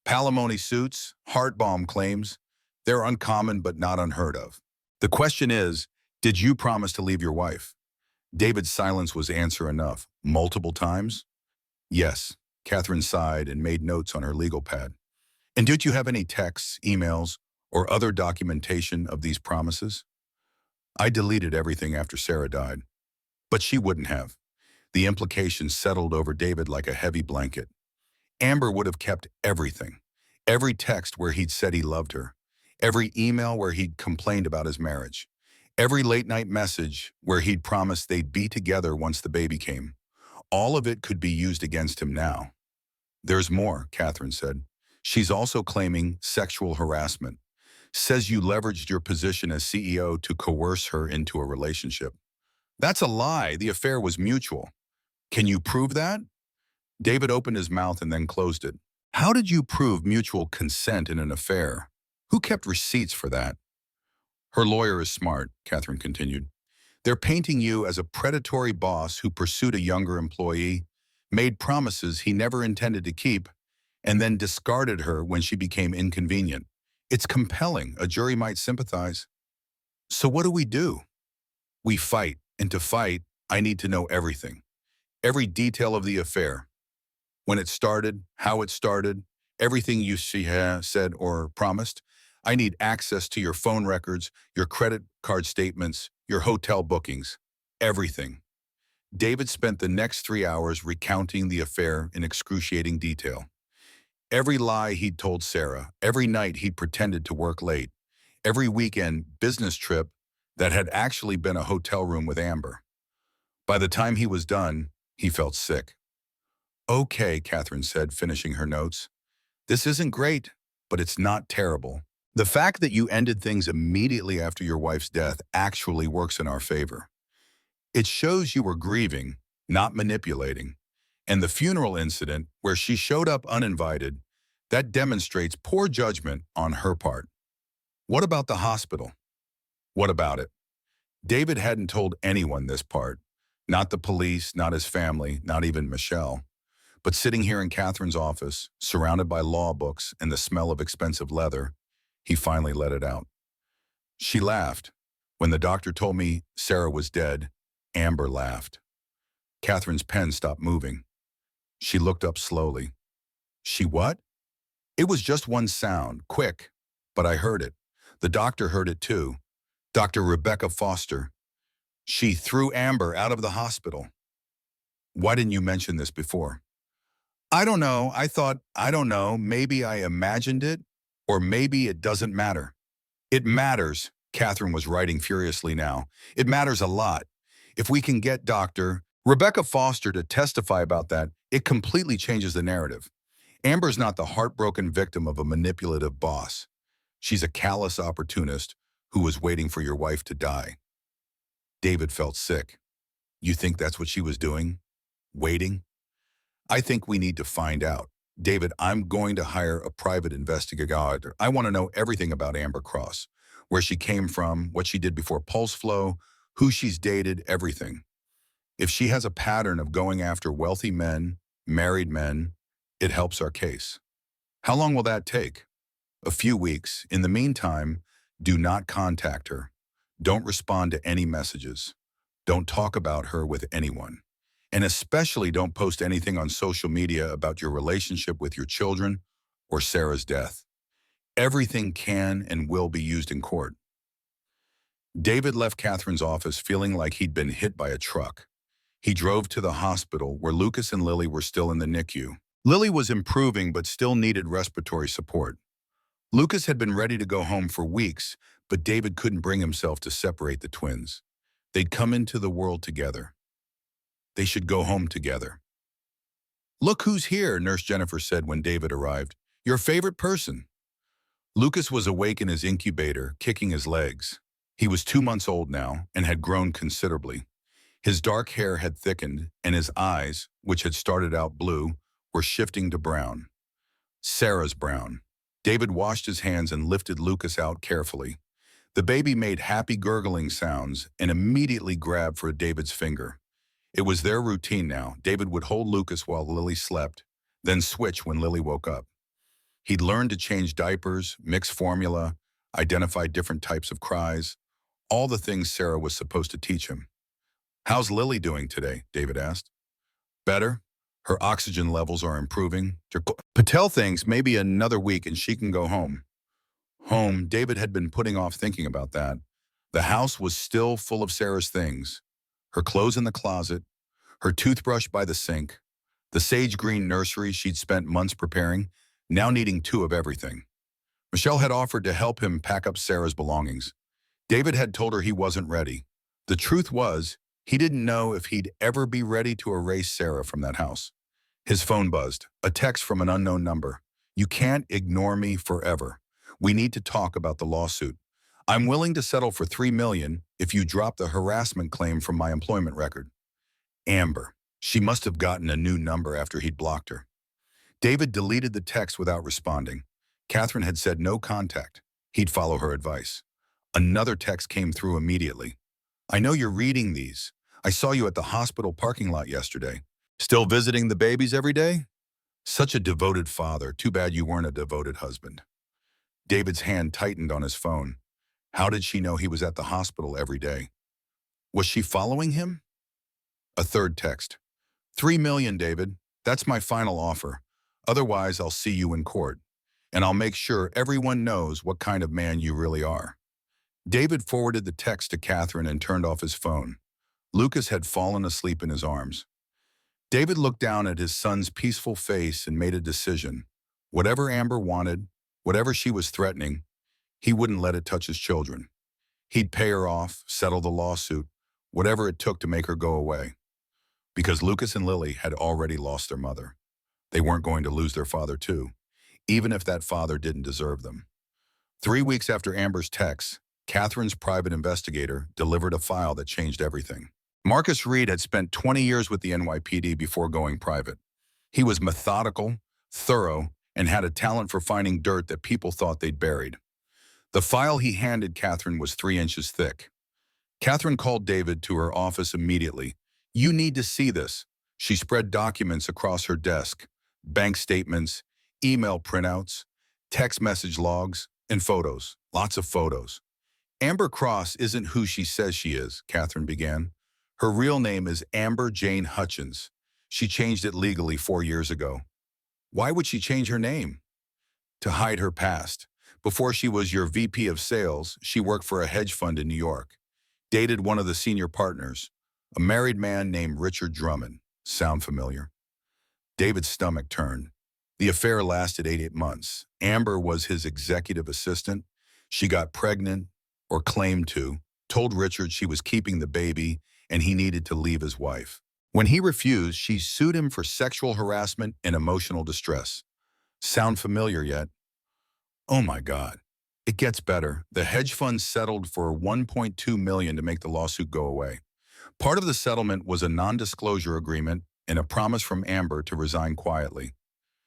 Palimony suits, heart bomb claims, they're uncommon but not unheard of. The question is, did you promise to leave your wife? David's silence was answer enough. Multiple times? Yes. Catherine sighed and made notes on her legal pad. And did you have any texts, emails, or other documentation of these promises? I deleted everything after Sarah died. But she wouldn't have. The implications settled over David like a heavy blanket. Amber would have kept everything. Every text where he'd said he loved her. Every email where he'd complained about his marriage. Every late-night message where he'd promised they'd be together once the baby came. All of it could be used against him now. There's more, Catherine said. She's also claiming sexual harassment. Says you leveraged your position as CEO to coerce her into a relationship. That's a lie. The affair was mutual. Can you prove that? David opened his mouth and then closed it. How did you prove mutual consent in an affair? Who kept receipts for that? Her lawyer is smart, Catherine continued. They're painting you as a predatory boss who pursued a younger employee, made promises he never intended to keep, and then discarded her when she became inconvenient. It's compelling. A jury might sympathize. So what do? We fight, and to fight, I need to know everything. Every detail of the affair. When it started, how it started, everything you said or promised. I need access to your phone records, your credit card statements, your hotel bookings, everything. David spent the next 3 hours recounting the affair in excruciating detail. Every lie he'd told Sarah, every night he'd pretended to work late, every weekend business trip that had actually been a hotel room with Amber. By the time he was done, he felt sick. Okay, Catherine said, finishing her notes. This isn't great, but it's not terrible. The fact that you ended things immediately after your wife's death actually works in our favor. It shows you were grieving, not manipulating. And the funeral incident, where she showed up uninvited, that demonstrates poor judgment on her part. What about the hospital? What about it? David hadn't told anyone this part. Not the police, not his family, not even Michelle. But sitting here in Catherine's office, surrounded by law books and the smell of expensive leather, he finally let it out. She laughed. When the doctor told me Sarah was dead, Amber laughed. Catherine's pen stopped moving. She looked up slowly. She what? It was just one sound, quick, but I heard it. The doctor heard it too. Dr. Rebecca Foster. She threw Amber out of the hospital. Why didn't you mention this before? I don't know. I don't know. Maybe I imagined it, or maybe it doesn't matter. It matters, Catherine was writing furiously now. It matters a lot. If we can get Dr. Rebecca Foster to testify about that, it completely changes the narrative. Amber's not the heartbroken victim of a manipulative boss. She's a callous opportunist who was waiting for your wife to die. David felt sick. You think that's what she was doing? Waiting? I think we need to find out. David, I'm going to hire a private investigator. I want to know everything about Amber Cross, where she came from, what she did before Pulse Flow, who she's dated, everything. If she has a pattern of going after wealthy men, married men, it helps our case. How long will that take? A few weeks. In the meantime, do not contact her. Don't respond to any messages. Don't talk about her with anyone. And especially don't post anything on social media about your relationship with your children or Sarah's death. Everything can and will be used in court. David left Catherine's office feeling like he'd been hit by a truck. He drove to the hospital where Lucas and Lily were still in the NICU. Lily was improving but still needed respiratory support. Lucas had been ready to go home for weeks, but David couldn't bring himself to separate the twins. They'd come into the world together. They should go home together. Look who's here, Nurse Jennifer said when David arrived. Your favorite person. Lucas was awake in his incubator, kicking his legs. He was 2 months old now and had grown considerably. His dark hair had thickened, and his eyes, which had started out blue, were shifting to brown. Sarah's brown. David washed his hands and lifted Lucas out carefully. The baby made happy gurgling sounds and immediately grabbed for David's finger. It was their routine now. David would hold Lucas while Lily slept, then switch when Lily woke up. He'd learned to change diapers, mix formula, identify different types of cries, all the things Sarah was supposed to teach him. How's Lily doing today? David asked. Better. Her oxygen levels are improving. Patel thinks maybe another week and she can go home. Home, David had been putting off thinking about that. The house was still full of Sarah's things. Her clothes in the closet, her toothbrush by the sink, the sage green nursery she'd spent months preparing, now needing 2 of everything. Michelle had offered to help him pack up Sarah's belongings. David had told her he wasn't ready. The truth was, he didn't know if he'd ever be ready to erase Sarah from that house. His phone buzzed, a text from an unknown number. You can't ignore me forever. We need to talk about the lawsuit. I'm willing to settle for $3 million if you drop the harassment claim from my employment record. Amber. She must have gotten a new number after he'd blocked her. David deleted the text without responding. Catherine had said no contact. He'd follow her advice. Another text came through immediately. I know you're reading these. I saw you at the hospital parking lot yesterday. Still visiting the babies every day? Such a devoted father. Too bad you weren't a devoted husband. David's hand tightened on his phone. How did she know he was at the hospital every day? Was she following him? A third text. $3 million, David. That's my final offer. Otherwise, I'll see you in court. And I'll make sure everyone knows what kind of man you really are. David forwarded the text to Catherine and turned off his phone. Lucas had fallen asleep in his arms. David looked down at his son's peaceful face and made a decision. Whatever Amber wanted, whatever she was threatening, he wouldn't let it touch his children. He'd pay her off, settle the lawsuit, whatever it took to make her go away. Because Lucas and Lily had already lost their mother. They weren't going to lose their father too, even if that father didn't deserve them. 3 weeks after Amber's text, Catherine's private investigator delivered a file that changed everything. Marcus Reed had spent 20 years with the NYPD before going private. He was methodical, thorough, and had a talent for finding dirt that people thought they'd buried. The file he handed Catherine was 3 inches thick. Catherine called David to her office immediately. You need to see this. She spread documents across her desk, bank statements, email printouts, text message logs, and photos, lots of photos. Amber Cross isn't who she says she is, Catherine began. Her real name is Amber Jane Hutchins. She changed it legally 4 years ago. Why would she change her name? to hide her past. Before she was your VP of sales, she worked for a hedge fund in New York. Dated one of the senior partners, a married man named Richard Drummond. Sound familiar? David's stomach turned. The affair lasted 8 months. Amber was his executive assistant. She got pregnant, or claimed to, told Richard she was keeping the baby and he needed to leave his wife. When he refused, she sued him for sexual harassment and emotional distress. Sound familiar yet? Oh my God. It gets better. The hedge fund settled for $1.2 million to make the lawsuit go away. Part of the settlement was a non-disclosure agreement and a promise from Amber to resign quietly.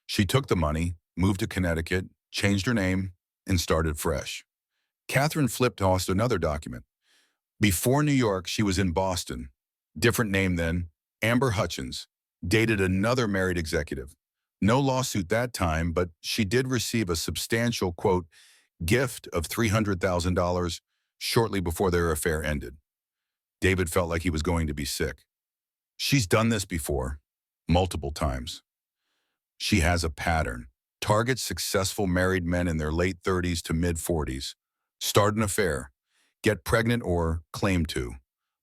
She took the money, moved to Connecticut, changed her name, and started fresh. Catherine flipped to another document. Before New York, she was in Boston. Different name then, Amber Hutchins. Dated another married executive. No lawsuit that time, but she did receive a substantial, quote, gift of $300,000 shortly before their affair ended. David felt like he was going to be sick. She's done this before, multiple times. She has a pattern. Target successful married men in their late 30s to mid-40s. Start an affair. Get pregnant or claim to.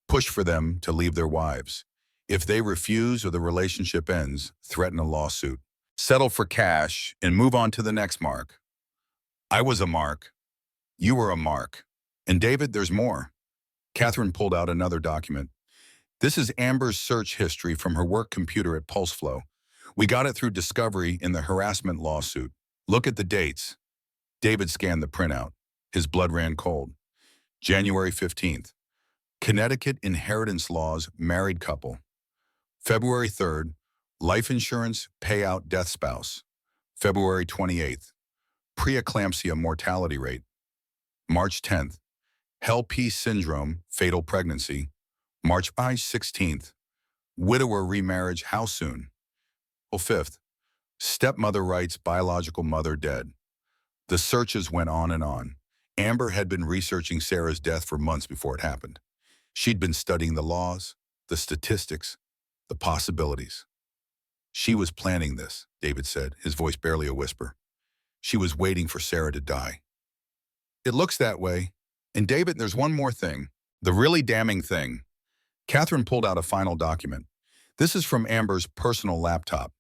Push for them to leave their wives. If they refuse or the relationship ends, threaten a lawsuit. Settle for cash and move on to the next mark. I was a mark. You were a mark. And David, there's more. Catherine pulled out another document. This is Amber's search history from her work computer at PulseFlow. We got it through discovery in the harassment lawsuit. Look at the dates. David scanned the printout. His blood ran cold. January 15th. Connecticut inheritance laws, married couple. February 3rd. Life insurance, payout, death spouse. February 28th. Preeclampsia mortality rate. March 10th. HELP syndrome, fatal pregnancy. March 16th. Widower remarriage, how soon? April 5th. Stepmother writes biological mother dead. The searches went on and on. Amber had been researching Sarah's death for months before it happened. She'd been studying the laws, the statistics, the possibilities. She was planning this, David said, his voice barely a whisper. She was waiting for Sarah to die. It looks that way. And David, there's one more thing. The really damning thing. Catherine pulled out a final document. This is from Amber's personal laptop.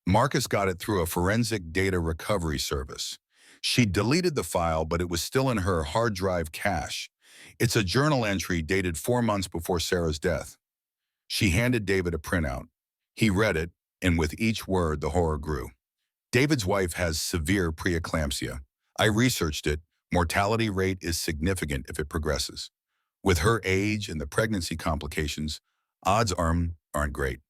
Marcus got it through a forensic data recovery service. She deleted the file, but it was still in her hard drive cache. It's a journal entry dated 4 months before Sarah's death. She handed David a printout. He read it, and with each word, the horror grew. David's wife has severe preeclampsia. I researched it. Mortality rate is significant if it progresses. With her age and the pregnancy complications, odds aren't great.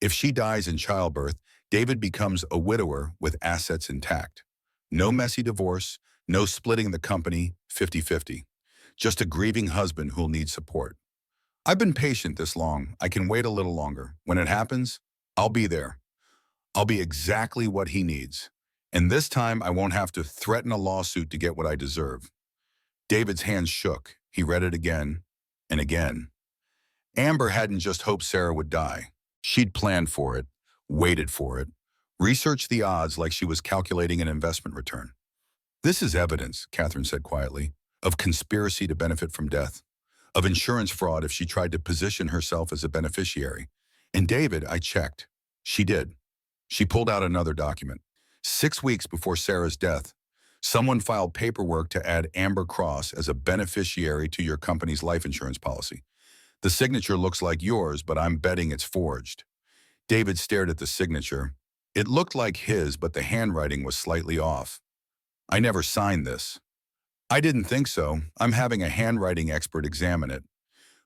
If she dies in childbirth, David becomes a widower with assets intact. No messy divorce, no splitting the company 50-50. Just a grieving husband who'll need support. I've been patient this long. I can wait a little longer. When it happens, I'll be there. I'll be exactly what he needs. And this time, I won't have to threaten a lawsuit to get what I deserve. David's hands shook. He read it again and again. Amber hadn't just hoped Sarah would die. She'd planned for it, waited for it, researched the odds like she was calculating an investment return. This is evidence, Catherine said quietly, of conspiracy to benefit from death, of insurance fraud if she tried to position herself as a beneficiary. And David, I checked. She did. She pulled out another document. 6 weeks before Sarah's death, someone filed paperwork to add Amber Cross as a beneficiary to your company's life insurance policy. The signature looks like yours, but I'm betting it's forged. David stared at the signature. It looked like his, but the handwriting was slightly off. I never signed this. I didn't think so. I'm having a handwriting expert examine it.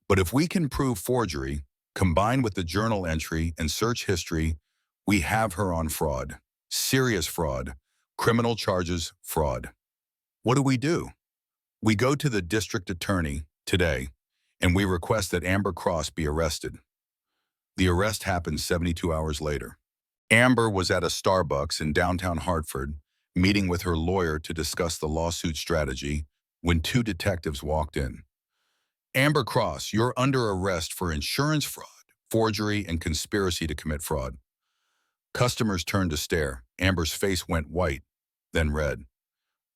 But if we can prove forgery, combined with the journal entry and search history, we have her on fraud. Serious fraud. Criminal charges, fraud. What do? We go to the district attorney today, and we request that Amber Cross be arrested. The arrest happened 72 hours later. Amber was at a Starbucks in downtown Hartford, meeting with her lawyer to discuss the lawsuit strategy, when 2 detectives walked in. Amber Cross, you're under arrest for insurance fraud, forgery, and conspiracy to commit fraud. Customers turned to stare. Amber's face went white, then red.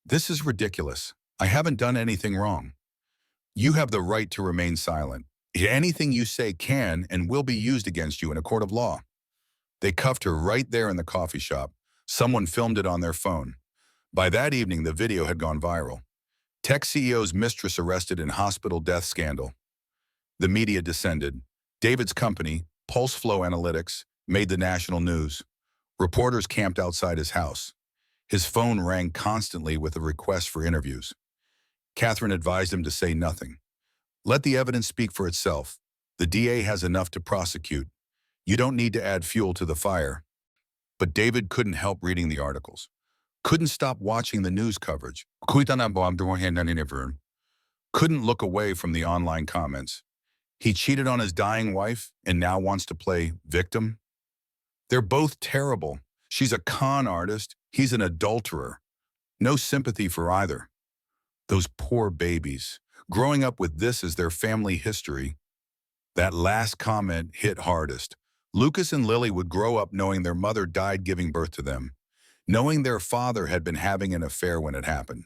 "This is ridiculous. I haven't done anything wrong. You have the right to remain silent. Anything you say can and will be used against you in a court of law." They cuffed her right there in the coffee shop. Someone filmed it on their phone. By that evening, the video had gone viral. Tech CEO's mistress arrested in hospital death scandal. The media descended. David's company, Pulse Flow Analytics, made the national news. Reporters camped outside his house. His phone rang constantly with a request for interviews. Catherine advised him to say nothing. "Let the evidence speak for itself. The DA has enough to prosecute. You don't need to add fuel to the fire." But David couldn't help reading the articles. Couldn't stop watching the news coverage. Couldn't look away from the online comments. He cheated on his dying wife and now wants to play victim? They're both terrible. She's a con artist. He's an adulterer. No sympathy for either. Those poor babies, growing up with this as their family history. That last comment hit hardest. Lucas and Lily would grow up knowing their mother died giving birth to them, knowing their father had been having an affair when it happened,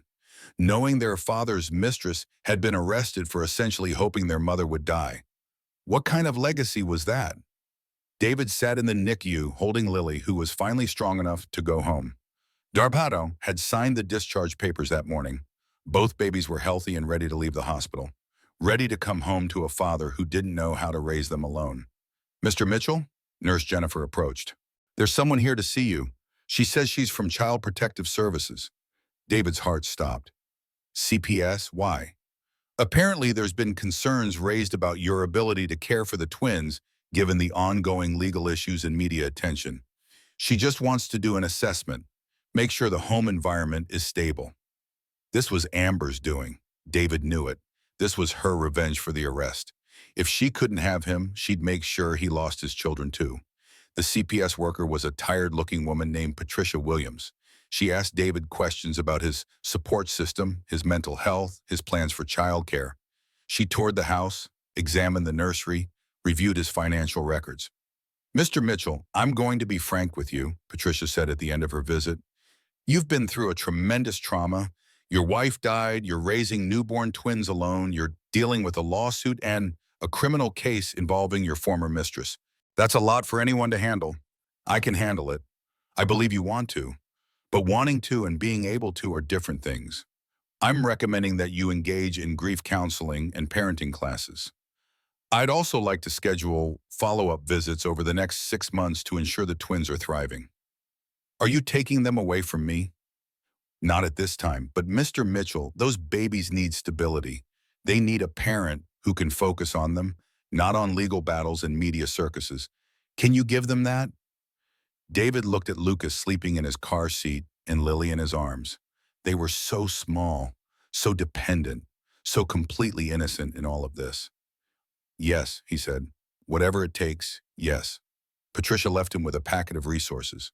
knowing their father's mistress had been arrested for essentially hoping their mother would die. What kind of legacy was that? David sat in the NICU holding Lily, who was finally strong enough to go home. Darpato had signed the discharge papers that morning. Both babies were healthy and ready to leave the hospital, ready to come home to a father who didn't know how to raise them alone. "Mr. Mitchell?" Nurse Jennifer approached. "There's someone here to see you. She says she's from Child Protective Services." David's heart stopped. "CPS? Why?" "Apparently there's been concerns raised about your ability to care for the twins given the ongoing legal issues and media attention. She just wants to do an assessment, make sure the home environment is stable." This was Amber's doing. David knew it. This was her revenge for the arrest. If she couldn't have him, she'd make sure he lost his children too. The CPS worker was a tired-looking woman named Patricia Williams. She asked David questions about his support system, his mental health, his plans for childcare. She toured the house, examined the nursery, reviewed his financial records. "Mr. Mitchell, I'm going to be frank with you," Patricia said at the end of her visit. "You've been through a tremendous trauma. Your wife died, you're raising newborn twins alone, you're dealing with a lawsuit and a criminal case involving your former mistress. That's a lot for anyone to handle. I can handle it. I believe you want to. But wanting to and being able to are different things. I'm recommending that you engage in grief counseling and parenting classes. I'd also like to schedule follow-up visits over the next 6 months to ensure the twins are thriving. Are you taking them away from me?" "Not at this time, but Mr. Mitchell, those babies need stability. They need a parent who can focus on them, not on legal battles and media circuses. Can you give them that?" David looked at Lucas sleeping in his car seat and Lily in his arms. They were so small, so dependent, so completely innocent in all of this. "Yes," he said. "Whatever it takes, yes." Patricia left him with a packet of resources: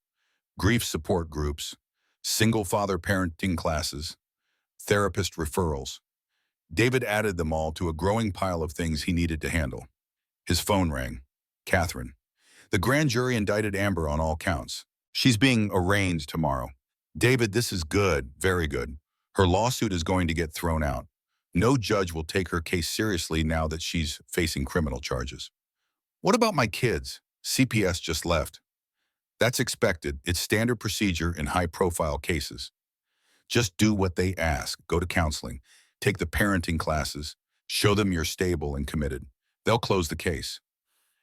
grief support groups, single father parenting classes, therapist referrals. David added them all to a growing pile of things he needed to handle. His phone rang. Catherine. "The grand jury indicted Amber on all counts. She's being arraigned tomorrow." "David, this is good, very good. Her lawsuit is going to get thrown out. No judge will take her case seriously now that she's facing criminal charges." "What about my kids?" "CPS just left." "That's expected. It's standard procedure in high-profile cases. Just do what they ask. Go to counseling. Take the parenting classes. Show them you're stable and committed. They'll close the case."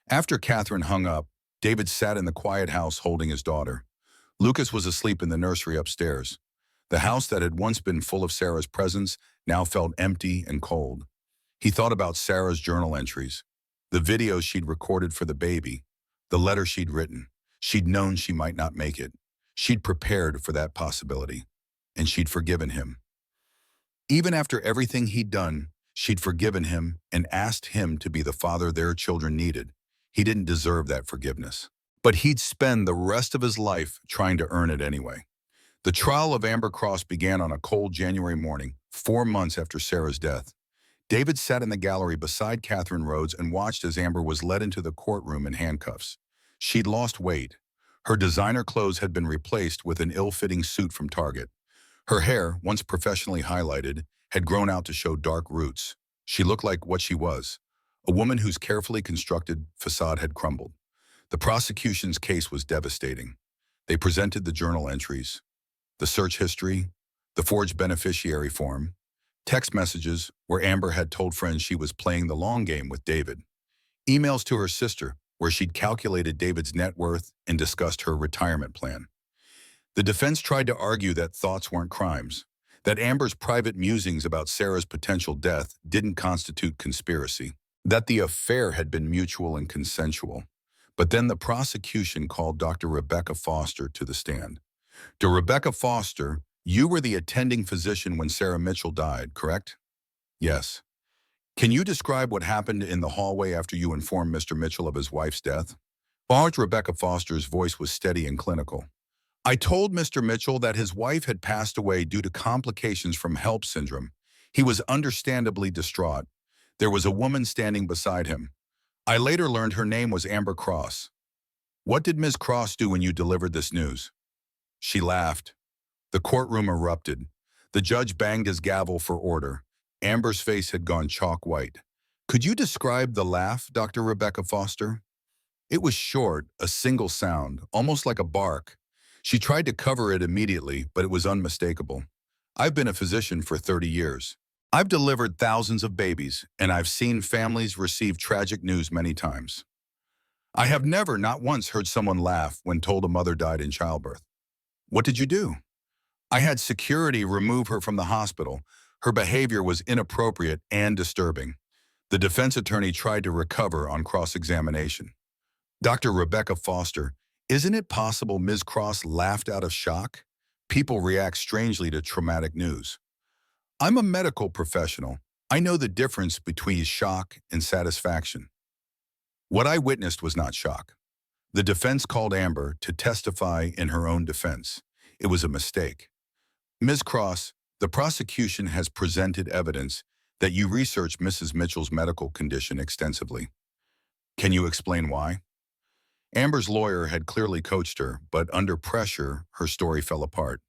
After Catherine hung up, David sat in the quiet house holding his daughter. Lucas was asleep in the nursery upstairs. The house that had once been full of Sarah's presence now felt empty and cold. He thought about Sarah's journal entries, the videos she'd recorded for the baby, the letter she'd written. She'd known she might not make it. She'd prepared for that possibility, and she'd forgiven him. Even after everything he'd done, she'd forgiven him and asked him to be the father their children needed. He didn't deserve that forgiveness, but he'd spend the rest of his life trying to earn it anyway. The trial of Amber Cross began on a cold January morning, 4 months after Sarah's death. David sat in the gallery beside Catherine Rhodes and watched as Amber was led into the courtroom in handcuffs. She'd lost weight. Her designer clothes had been replaced with an ill-fitting suit from Target. Her hair, once professionally highlighted, had grown out to show dark roots. She looked like what she was, a woman whose carefully constructed facade had crumbled. The prosecution's case was devastating. They presented the journal entries, the search history, the forged beneficiary form, text messages where Amber had told friends she was playing the long game with David, emails to her sister where she'd calculated David's net worth and discussed her retirement plan. The defense tried to argue that thoughts weren't crimes, that Amber's private musings about Sarah's potential death didn't constitute conspiracy, that the affair had been mutual and consensual. But then the prosecution called Dr. Rebecca Foster to the stand. To Rebecca Foster, you were the attending physician when Sarah Mitchell died, correct? Yes. Can you describe what happened in the hallway after you informed Mr. Mitchell of his wife's death? Rebecca Foster's voice was steady and clinical. I told Mr. Mitchell that his wife had passed away due to complications from HELP syndrome. He was understandably distraught. There was a woman standing beside him. I later learned her name was Amber Cross. What did Ms. Cross do when you delivered this news? She laughed. The courtroom erupted. The judge banged his gavel for order. Amber's face had gone chalk white. Could you describe the laugh, Dr. Rebecca Foster? It was short, a single sound, almost like a bark. She tried to cover it immediately, but it was unmistakable. I've been a physician for 30 years. I've delivered thousands of babies, and I've seen families receive tragic news many times. I have never, not once, heard someone laugh when told a mother died in childbirth. What did you do? I had security remove her from the hospital. Her behavior was inappropriate and disturbing. The defense attorney tried to recover on cross-examination. Dr. Rebecca Foster, isn't it possible Ms. Cross laughed out of shock? People react strangely to traumatic news. I'm a medical professional. I know the difference between shock and satisfaction. What I witnessed was not shock. The defense called Amber to testify in her own defense. It was a mistake. Ms. Cross, the prosecution has presented evidence that you researched Mrs. Mitchell's medical condition extensively. Can you explain why? Amber's lawyer had clearly coached her, but under pressure, her story fell apart.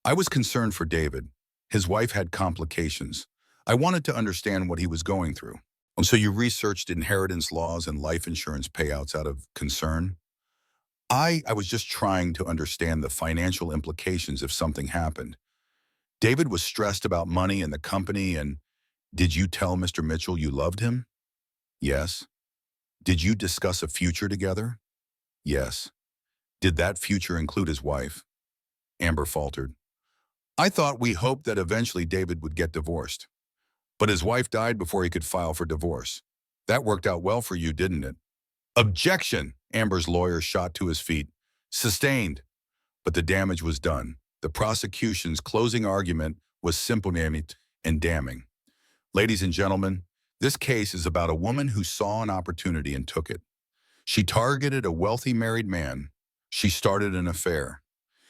I was concerned for David. His wife had complications. I wanted to understand what he was going through. And so you researched inheritance laws and life insurance payouts out of concern? I was just trying to understand the financial implications if something happened. David was stressed about money and the company, and did you tell Mr. Mitchell you loved him? Yes. Did you discuss a future together? Yes. Did that future include his wife? Amber faltered. I thought we hoped that eventually David would get divorced. But his wife died before he could file for divorce. That worked out well for you, didn't it? Objection! Amber's lawyer shot to his feet. Sustained. But the damage was done. The prosecution's closing argument was simple and damning. Ladies and gentlemen, this case is about a woman who saw an opportunity and took it. She targeted a wealthy married man. She started an affair.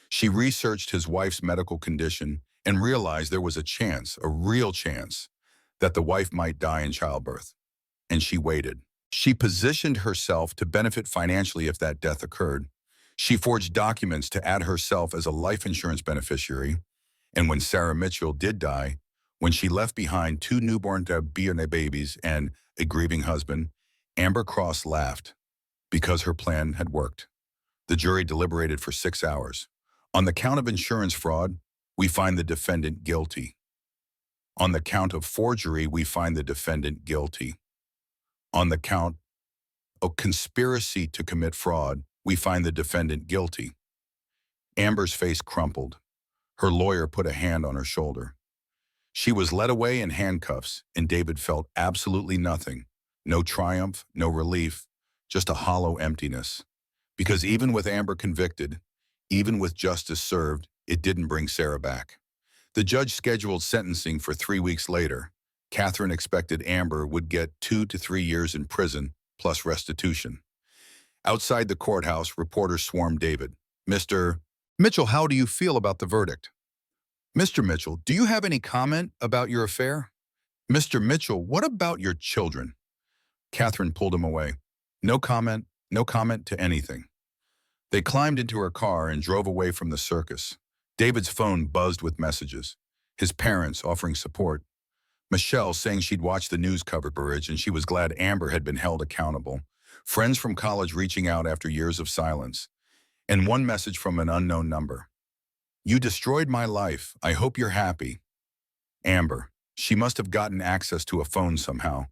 She researched his wife's medical condition and realized there was a chance, a real chance, that the wife might die in childbirth. And she waited. She positioned herself to benefit financially if that death occurred. She forged documents to add herself as a life insurance beneficiary. And when Sarah Mitchell did die, when she left behind two newborn babies and a grieving husband, Amber Cross laughed because her plan had worked. The jury deliberated for 6 hours. On the count of insurance fraud, we find the defendant guilty. On the count of forgery, we find the defendant guilty. On the count of conspiracy to commit fraud, we find the defendant guilty. Amber's face crumpled. Her lawyer put a hand on her shoulder. She was led away in handcuffs, and David felt absolutely nothing. No triumph, no relief, just a hollow emptiness. Because even with Amber convicted, even with justice served, it didn't bring Sarah back. The judge scheduled sentencing for 3 weeks later. Catherine expected Amber would get 2 to 3 years in prison, plus restitution. Outside the courthouse, reporters swarmed David. Mr. Mitchell, how do you feel about the verdict? Mr. Mitchell, do you have any comment about your affair? Mr. Mitchell, what about your children? Catherine pulled him away. No comment to anything. They climbed into her car and drove away from the circus. David's phone buzzed with messages. His parents offering support. Michelle saying she'd watched the news coverage and she was glad Amber had been held accountable. Friends from college reaching out after years of silence. And one message from an unknown number. You destroyed my life. I hope you're happy. Amber. She must have gotten access to a phone somehow.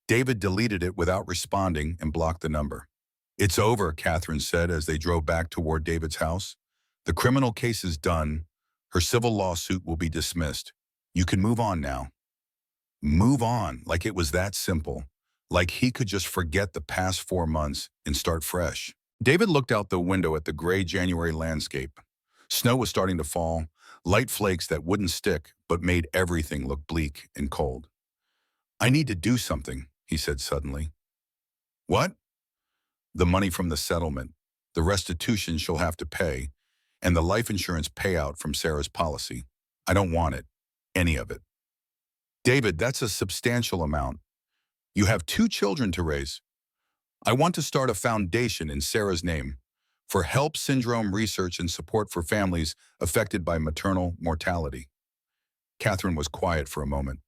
David deleted it without responding and blocked the number. It's over, Catherine said as they drove back toward David's house. The criminal case is done. Her civil lawsuit will be dismissed. You can move on now. Move on, like it was that simple. Like he could just forget the past 4 months and start fresh. David looked out the window at the gray January landscape. Snow was starting to fall, light flakes that wouldn't stick but made everything look bleak and cold. I need to do something, he said suddenly. What? The money from the settlement, the restitution she'll have to pay, and the life insurance payout from Sarah's policy. I don't want it. Any of it. David, that's a substantial amount. You have 2 children to raise. I want to start a foundation in Sarah's name for HELP syndrome research and support for families affected by maternal mortality. Catherine was quiet for a moment.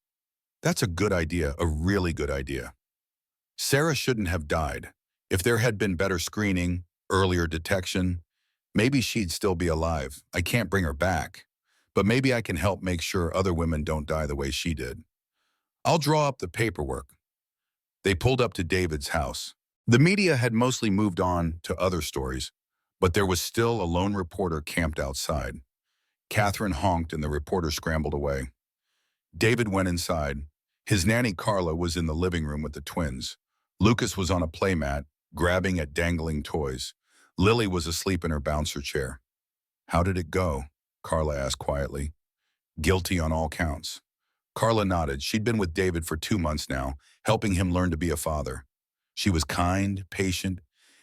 That's a good idea, a really good idea. Sarah shouldn't have died. If there had been better screening, earlier detection, maybe she'd still be alive. I can't bring her back, but maybe I can help make sure other women don't die the way she did. I'll draw up the paperwork. They pulled up to David's house. The media had mostly moved on to other stories, but there was still a lone reporter camped outside. Catherine honked and the reporter scrambled away. David went inside. His nanny Carla was in the living room with the twins. Lucas was on a playmat, grabbing at dangling toys. Lily was asleep in her bouncer chair. How did it go? Carla asked quietly. Guilty on all counts. Carla nodded. She'd been with David for 2 months now, helping him learn to be a father. She was kind, patient,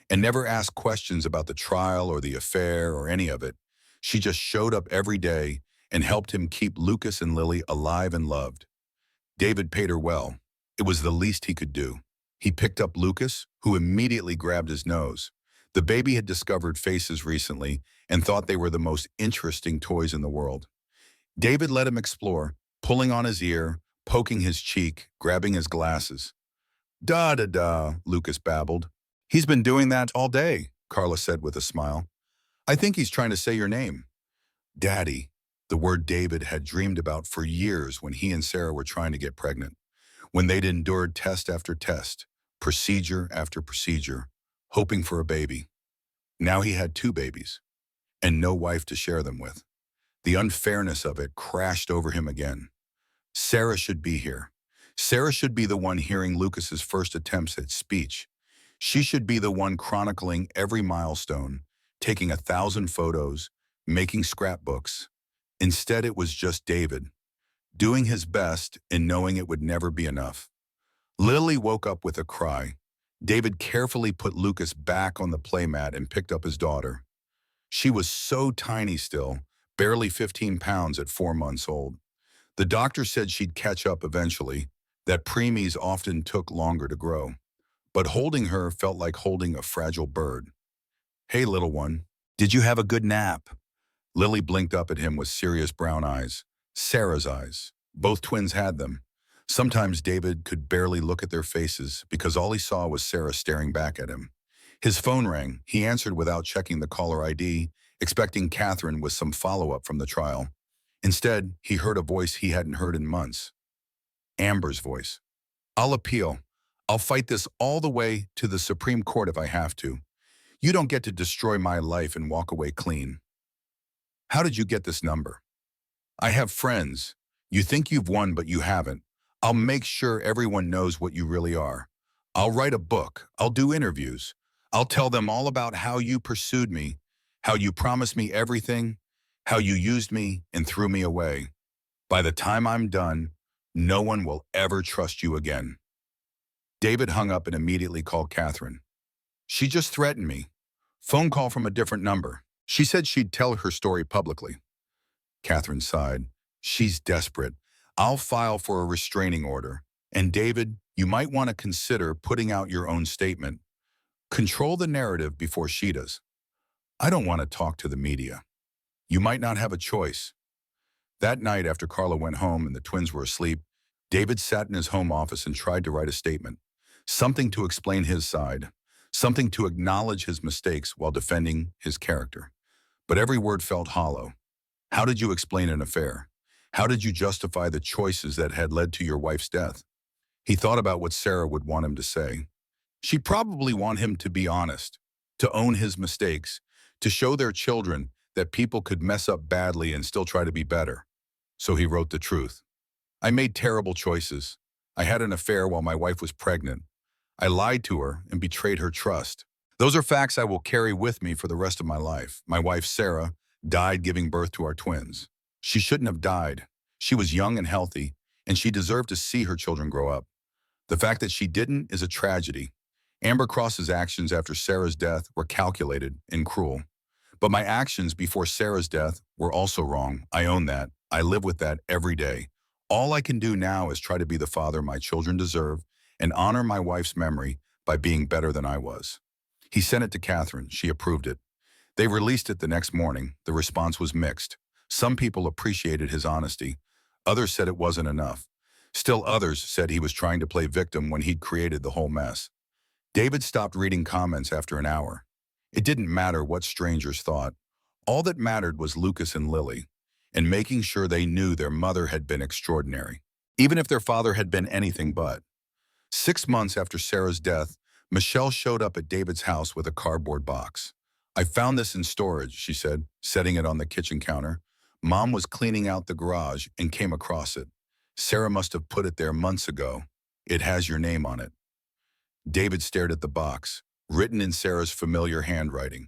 and never asked questions about the trial or the affair or any of it. She just showed up every day and helped him keep Lucas and Lily alive and loved. David paid her well. It was the least he could do. He picked up Lucas, who immediately grabbed his nose. The baby had discovered faces recently and thought they were the most interesting toys in the world. David let him explore, pulling on his ear, poking his cheek, grabbing his glasses. Da-da-da, Lucas babbled. He's been doing that all day, Carla said with a smile. I think he's trying to say your name. Daddy, the word David had dreamed about for years when he and Sarah were trying to get pregnant, when they'd endured test after test, procedure after procedure, hoping for a baby. Now he had 2 babies, and no wife to share them with. The unfairness of it crashed over him again. Sarah should be here. Sarah should be the one hearing Lucas's first attempts at speech. She should be the one chronicling every milestone, taking 1,000 photos, making scrapbooks. Instead, it was just David, doing his best and knowing it would never be enough. Lily woke up with a cry. David carefully put Lucas back on the playmat and picked up his daughter. She was so tiny still, barely 15 pounds at 4 months old. The doctor said she'd catch up eventually, that preemies often took longer to grow. But holding her felt like holding a fragile bird. Hey, little one, did you have a good nap? Lily blinked up at him with serious brown eyes. Sarah's eyes. Both twins had them. Sometimes David could barely look at their faces because all he saw was Sarah staring back at him. His phone rang. He answered without checking the caller ID, expecting Catherine with some follow-up from the trial. Instead, he heard a voice he hadn't heard in months. Amber's voice. I'll appeal. I'll fight this all the way to the Supreme Court if I have to. You don't get to destroy my life and walk away clean. How did you get this number? I have friends. You think you've won, but you haven't. I'll make sure everyone knows what you really are. I'll write a book. I'll do interviews. I'll tell them all about how you pursued me, how you promised me everything, how you used me and threw me away. By the time I'm done, no one will ever trust you again. David hung up and immediately called Catherine. She just threatened me. Phone call from a different number. She said she'd tell her story publicly. Catherine sighed. She's desperate. I'll file for a restraining order. And David, you might want to consider putting out your own statement. Control the narrative before she does. I don't want to talk to the media. You might not have a choice. That night, after Carla went home and the twins were asleep, David sat in his home office and tried to write a statement. Something to explain his side. Something to acknowledge his mistakes while defending his character. But every word felt hollow. How did you explain an affair? How did you justify the choices that had led to your wife's death? He thought about what Sarah would want him to say. She'd probably want him to be honest, to own his mistakes, to show their children that people could mess up badly and still try to be better. So he wrote the truth. I made terrible choices. I had an affair while my wife was pregnant. I lied to her and betrayed her trust. Those are facts I will carry with me for the rest of my life. My wife, Sarah, died giving birth to our twins. She shouldn't have died. She was young and healthy, and she deserved to see her children grow up. The fact that she didn't is a tragedy. Amber Cross's actions after Sarah's death were calculated and cruel. But my actions before Sarah's death were also wrong. I own that. I live with that every day. All I can do now is try to be the father my children deserve and honor my wife's memory by being better than I was. He sent it to Catherine. She approved it. They released it the next morning. The response was mixed. Some people appreciated his honesty. Others said it wasn't enough. Still others said he was trying to play victim when he'd created the whole mess. David stopped reading comments after an hour. It didn't matter what strangers thought. All that mattered was Lucas and Lily, and making sure they knew their mother had been extraordinary, even if their father had been anything but. 6 months after Sarah's death, Michelle showed up at David's house with a cardboard box. I found this in storage, she said, setting it on the kitchen counter. Mom was cleaning out the garage and came across it. Sarah must have put it there months ago. It has your name on it. David stared at the box, written in Sarah's familiar handwriting.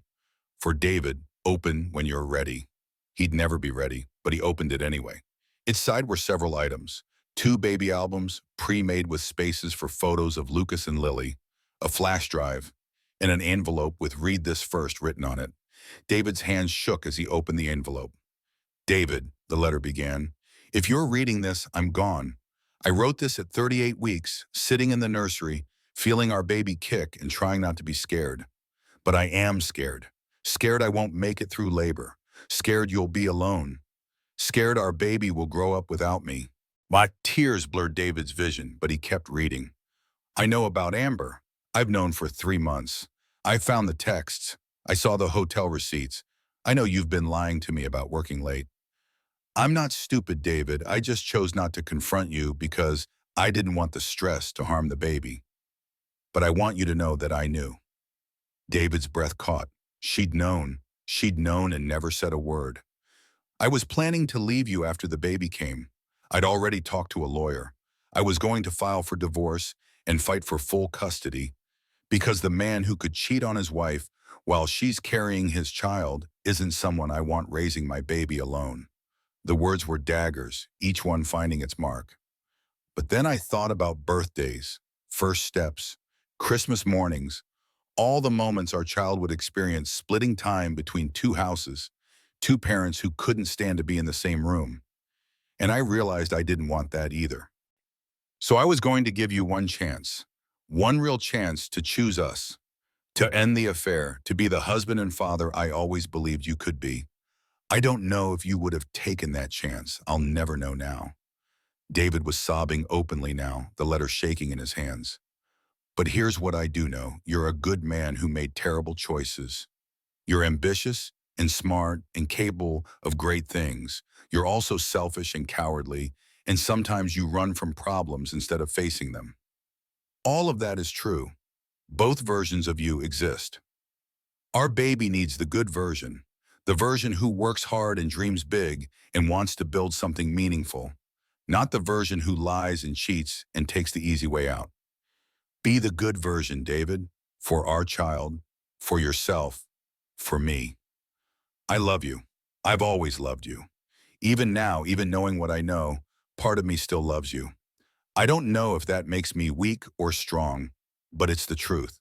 For David, open when you're ready. He'd never be ready, but he opened it anyway. Inside were several items. 2 baby albums, pre-made with spaces for photos of Lucas and Lily, a flash drive, and an envelope with "Read this first" written on it. David's hands shook as he opened the envelope. David, the letter began, if you're reading this, I'm gone. I wrote this at 38 weeks, sitting in the nursery, feeling our baby kick and trying not to be scared. But I am scared. Scared I won't make it through labor. Scared you'll be alone. Scared our baby will grow up without me. My tears blurred David's vision, but he kept reading. I know about Amber. I've known for 3 months. I found the texts. I saw the hotel receipts. I know you've been lying to me about working late. I'm not stupid, David. I just chose not to confront you because I didn't want the stress to harm the baby. But I want you to know that I knew. David's breath caught. She'd known. She'd known and never said a word. I was planning to leave you after the baby came. I'd already talked to a lawyer. I was going to file for divorce and fight for full custody because the man who could cheat on his wife while she's carrying his child isn't someone I want raising my baby alone. The words were daggers, each one finding its mark. But then I thought about birthdays, first steps, Christmas mornings, all the moments our child would experience splitting time between 2 houses, 2 parents who couldn't stand to be in the same room. And I realized I didn't want that either. So I was going to give you one chance, one real chance to choose us, to end the affair, to be the husband and father I always believed you could be. I don't know if you would have taken that chance. I'll never know now. David was sobbing openly now, the letter shaking in his hands. But here's what I do know. You're a good man who made terrible choices. You're ambitious and smart and capable of great things. You're also selfish and cowardly, and sometimes you run from problems instead of facing them. All of that is true. Both versions of you exist. Our baby needs the good version, the version who works hard and dreams big and wants to build something meaningful, not the version who lies and cheats and takes the easy way out. Be the good version, David, for our child, for yourself, for me. I love you. I've always loved you. Even now, even knowing what I know, part of me still loves you. I don't know if that makes me weak or strong, but it's the truth.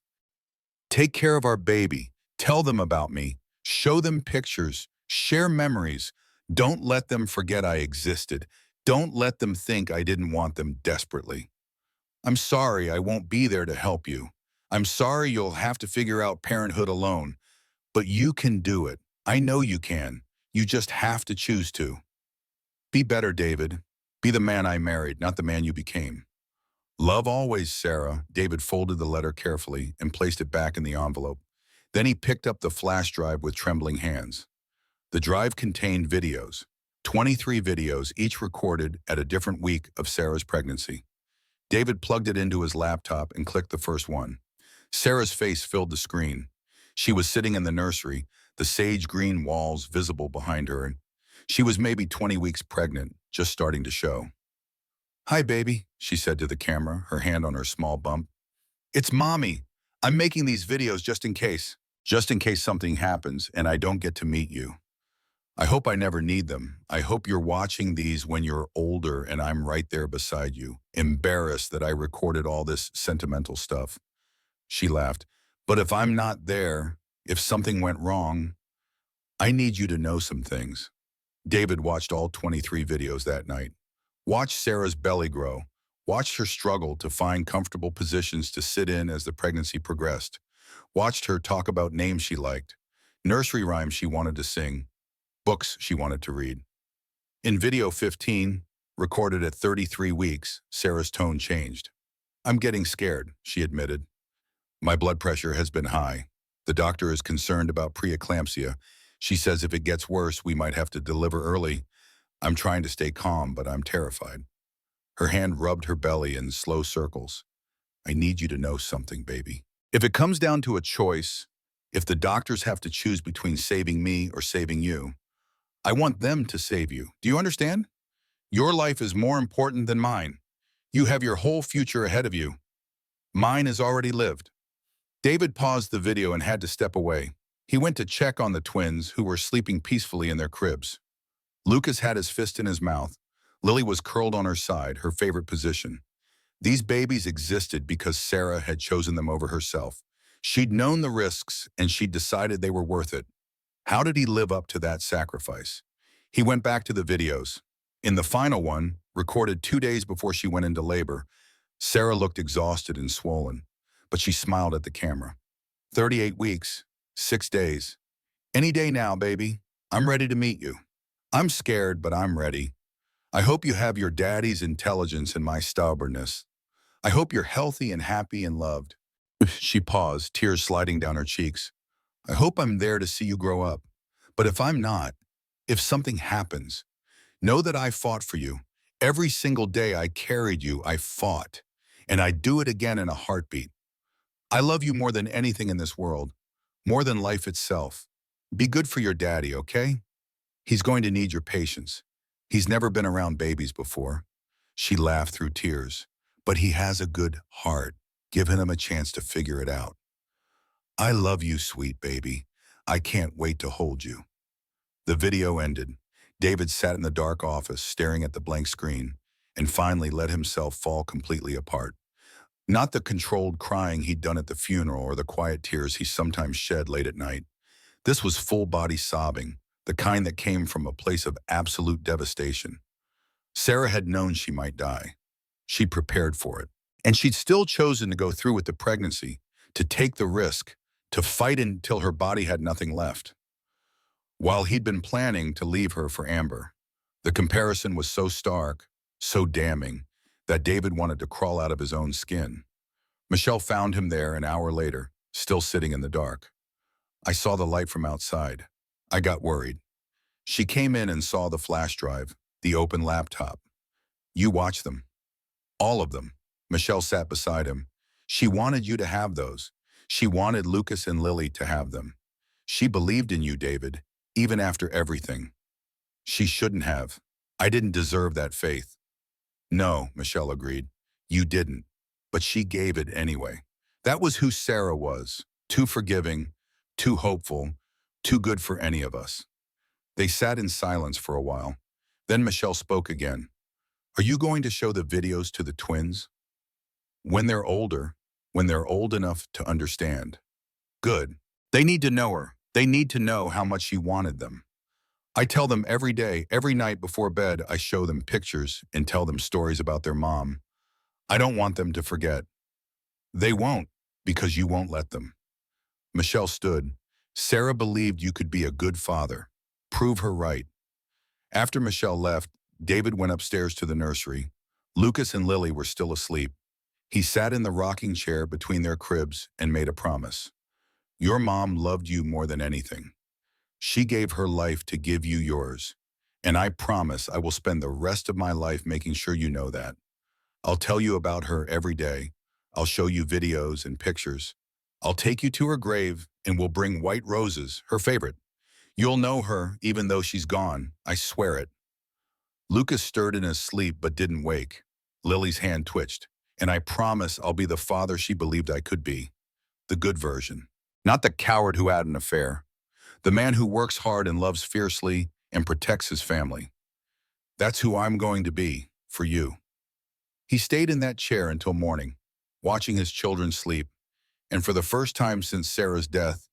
Take care of our baby. Tell them about me. Show them pictures. Share memories. Don't let them forget I existed. Don't let them think I didn't want them desperately. I'm sorry I won't be there to help you. I'm sorry you'll have to figure out parenthood alone, but you can do it. I know you can. You just have to choose to. Be better, David. Be the man I married, not the man you became. Love always, Sarah. David folded the letter carefully and placed it back in the envelope. Then he picked up the flash drive with trembling hands. The drive contained videos, 23 videos, each recorded at a different week of Sarah's pregnancy. David plugged it into his laptop and clicked the first one. Sarah's face filled the screen. She was sitting in the nursery, the sage green walls visible behind her. She was maybe 20 weeks pregnant, just starting to show. "Hi, baby," she said to the camera, her hand on her small bump. "It's Mommy. I'm making these videos just in case. Just in case something happens and I don't get to meet you. I hope I never need them. I hope you're watching these when you're older and I'm right there beside you, embarrassed that I recorded all this sentimental stuff." She laughed. "But if I'm not there, if something went wrong, I need you to know some things." David watched all 23 videos that night. Watched Sarah's belly grow. Watched her struggle to find comfortable positions to sit in as the pregnancy progressed. Watched her talk about names she liked, nursery rhymes she wanted to sing, books she wanted to read. In video 15, recorded at 33 weeks, Sarah's tone changed. "I'm getting scared," she admitted. "My blood pressure has been high. The doctor is concerned about preeclampsia. She says if it gets worse, we might have to deliver early. I'm trying to stay calm, but I'm terrified." Her hand rubbed her belly in slow circles. "I need you to know something, baby. If it comes down to a choice, if the doctors have to choose between saving me or saving you, I want them to save you. Do you understand? Your life is more important than mine. You have your whole future ahead of you. Mine is already lived." David paused the video and had to step away. He went to check on the twins, who were sleeping peacefully in their cribs. Lucas had his fist in his mouth. Lily was curled on her side, her favorite position. These babies existed because Sarah had chosen them over herself. She'd known the risks, and she'd decided they were worth it. How did he live up to that sacrifice? He went back to the videos. In the final one, recorded 2 days before she went into labor, Sarah looked exhausted and swollen, but she smiled at the camera. 38 weeks, 6 days. "Any day now, baby. I'm ready to meet you. I'm scared, but I'm ready. I hope you have your daddy's intelligence and my stubbornness. I hope you're healthy and happy and loved." She paused, tears sliding down her cheeks. "I hope I'm there to see you grow up. But if I'm not, if something happens, know that I fought for you. Every single day I carried you, I fought. And I'd do it again in a heartbeat. I love you more than anything in this world, more than life itself. Be good for your daddy, okay? He's going to need your patience. He's never been around babies before." She laughed through tears. "But he has a good heart. Give him a chance to figure it out. I love you, sweet baby. I can't wait to hold you." The video ended. David sat in the dark office, staring at the blank screen, and finally let himself fall completely apart. Not the controlled crying he'd done at the funeral or the quiet tears he sometimes shed late at night. This was full-body sobbing, the kind that came from a place of absolute devastation. Sarah had known she might die. She'd prepared for it. And she'd still chosen to go through with the pregnancy, to take the risk, to fight until her body had nothing left. While he'd been planning to leave her for Amber, the comparison was so stark, so damning, that David wanted to crawl out of his own skin. Michelle found him there an hour later, still sitting in the dark. "I saw the light from outside. I got worried." She came in and saw the flash drive, the open laptop. "You watched them. All of them." Michelle sat beside him. "She wanted you to have those. She wanted Lucas and Lily to have them. She believed in you, David, even after everything. She shouldn't have. I didn't deserve that faith." "No," Michelle agreed. "You didn't. But she gave it anyway." That was who Sarah was. Too forgiving, too hopeful, too good for any of us. They sat in silence for a while. Then Michelle spoke again. "Are you going to show the videos to the twins? When they're older, when they're old enough to understand." "Good. They need to know her. They need to know how much she wanted them. I tell them every day, every night before bed, I show them pictures and tell them stories about their mom. I don't want them to forget. They won't, because you won't let them." Michelle stood. "Sarah believed you could be a good father. prove her right. After Michelle left, David went upstairs to the nursery. Lucas and Lily were still asleep. He sat in the rocking chair between their cribs and made a promise. Your mom loved you more than anything. She gave her life to give you yours. And I promise I will spend the rest of my life making sure you know that. I'll tell you about her every day. I'll show you videos and pictures. I'll take you to her grave and we'll bring white roses, her favorite. You'll know her even though she's gone. I swear it. Lucas stirred in his sleep but didn't wake. Lily's hand twitched. And I promise I'll be the father she believed I could be. The good version. Not the coward who had an affair. The man who works hard and loves fiercely and protects his family. That's who I'm going to be, for you. He stayed in that chair until morning, watching his children sleep, and for the first time since Sarah's death,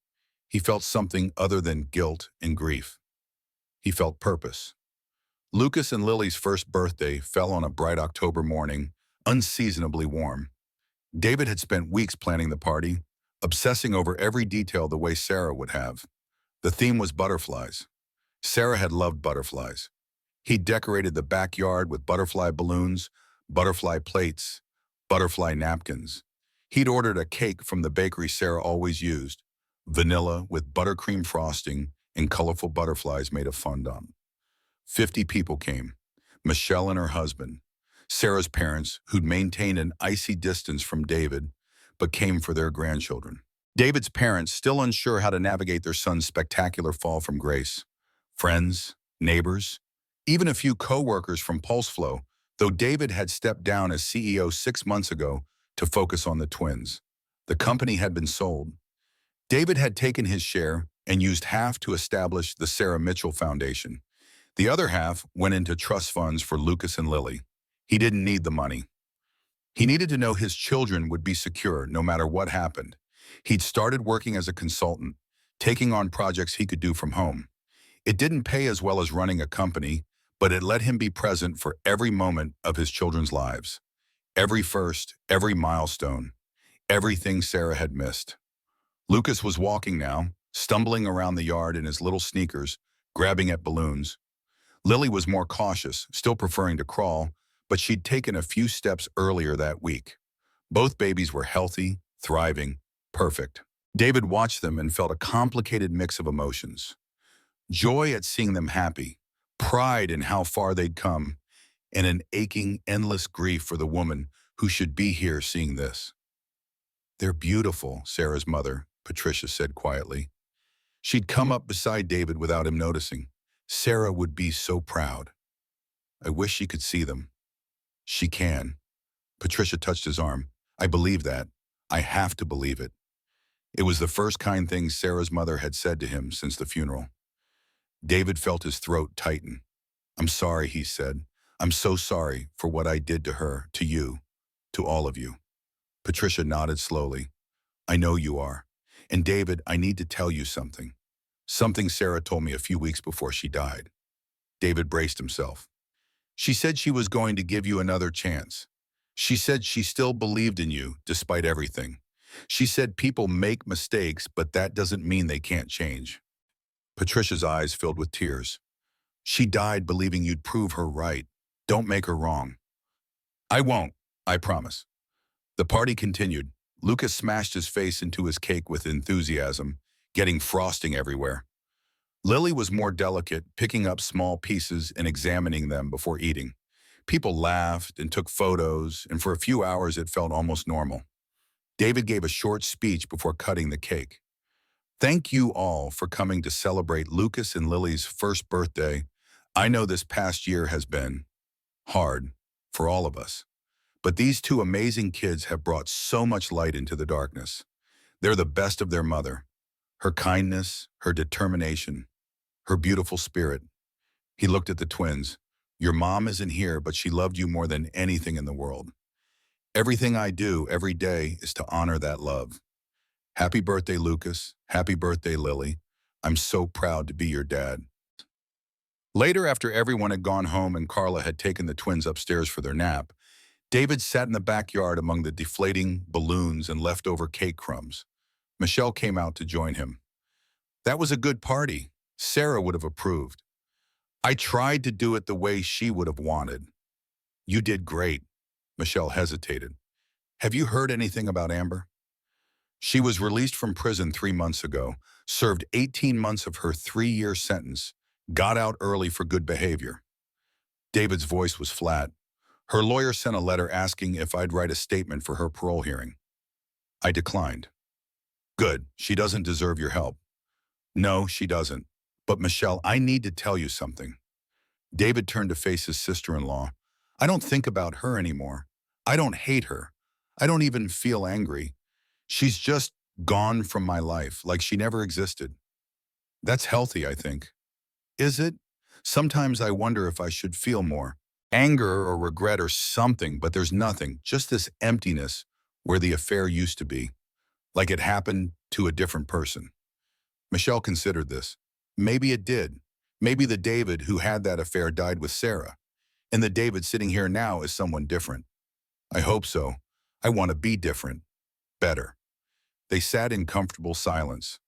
he felt something other than guilt and grief. He felt purpose. Lucas and Lily's first birthday fell on a bright October morning, unseasonably warm. David had spent weeks planning the party, obsessing over every detail the way Sarah would have. The theme was butterflies. Sarah had loved butterflies. He decorated the backyard with butterfly balloons, butterfly plates, butterfly napkins. He'd ordered a cake from the bakery Sarah always used, vanilla with buttercream frosting and colorful butterflies made of fondant. 50 people came. Michelle and her husband, Sarah's parents, who'd maintained an icy distance from David, but came for their grandchildren. David's parents, still unsure how to navigate their son's spectacular fall from grace. Friends, neighbors, even a few co-workers from PulseFlow, though David had stepped down as CEO 6 months ago to focus on the twins. The company had been sold. David had taken his share and used half to establish the Sarah Mitchell Foundation. The other half went into trust funds for Lucas and Lily. He didn't need the money. He needed to know his children would be secure no matter what happened. He'd started working as a consultant, taking on projects he could do from home. It didn't pay as well as running a company, but it let him be present for every moment of his children's lives. Every first, every milestone, everything Sarah had missed. Lucas was walking now, stumbling around the yard in his little sneakers, grabbing at balloons. Lily was more cautious, still preferring to crawl, but she'd taken a few steps earlier that week. Both babies were healthy, thriving, perfect. David watched them and felt a complicated mix of emotions. Joy at seeing them happy, pride in how far they'd come, and an aching, endless grief for the woman who should be here seeing this. They're beautiful, Sarah's mother, Patricia said quietly. She'd come up beside David without him noticing. Sarah would be so proud. I wish she could see them. She can. Patricia touched his arm. I believe that. I have to believe it. It was the first kind thing Sarah's mother had said to him since the funeral. David felt his throat tighten. I'm sorry, he said. I'm so sorry for what I did to her, to you, to all of you. Patricia nodded slowly. I know you are. And David, I need to tell you something. Something Sarah told me a few weeks before she died. David braced himself. She said she was going to give you another chance. She said she still believed in you, despite everything. She said people make mistakes, but that doesn't mean they can't change. Patricia's eyes filled with tears. She died believing you'd prove her right. Don't make her wrong. I won't, I promise. The party continued. Lucas smashed his face into his cake with enthusiasm, getting frosting everywhere. Lily was more delicate, picking up small pieces and examining them before eating. People laughed and took photos, and for a few hours it felt almost normal. David gave a short speech before cutting the cake. Thank you all for coming to celebrate Lucas and Lily's first birthday. I know this past year has been hard for all of us, but these two amazing kids have brought so much light into the darkness. They're the best of their mother. Her kindness, her determination, her beautiful spirit. He looked at the twins. Your mom isn't here, but she loved you more than anything in the world. Everything I do every day is to honor that love. Happy birthday, Lucas. Happy birthday, Lily. I'm so proud to be your dad. Later, after everyone had gone home and Carla had taken the twins upstairs for their nap, David sat in the backyard among the deflating balloons and leftover cake crumbs. Michelle came out to join him. That was a good party, Sarah would have approved. I tried to do it the way she would have wanted. You did great. Michelle hesitated. Have you heard anything about Amber? She was released from prison 3 months ago, served 18 months of her 3-year sentence, got out early for good behavior. David's voice was flat. Her lawyer sent a letter asking if I'd write a statement for her parole hearing. I declined. Good, she doesn't deserve your help. No, she doesn't. But Michelle, I need to tell you something. David turned to face his sister-in-law. I don't think about her anymore. I don't hate her. I don't even feel angry. She's just gone from my life, like she never existed. That's healthy, I think. Is it? Sometimes I wonder if I should feel more. Anger or regret or something, but there's nothing. Just this emptiness where the affair used to be. Like it happened to a different person. Michelle considered this. Maybe it did. Maybe the David who had that affair died with Sarah, and the David sitting here now is someone different. I hope so. I want to be different. Better. They sat in comfortable silence,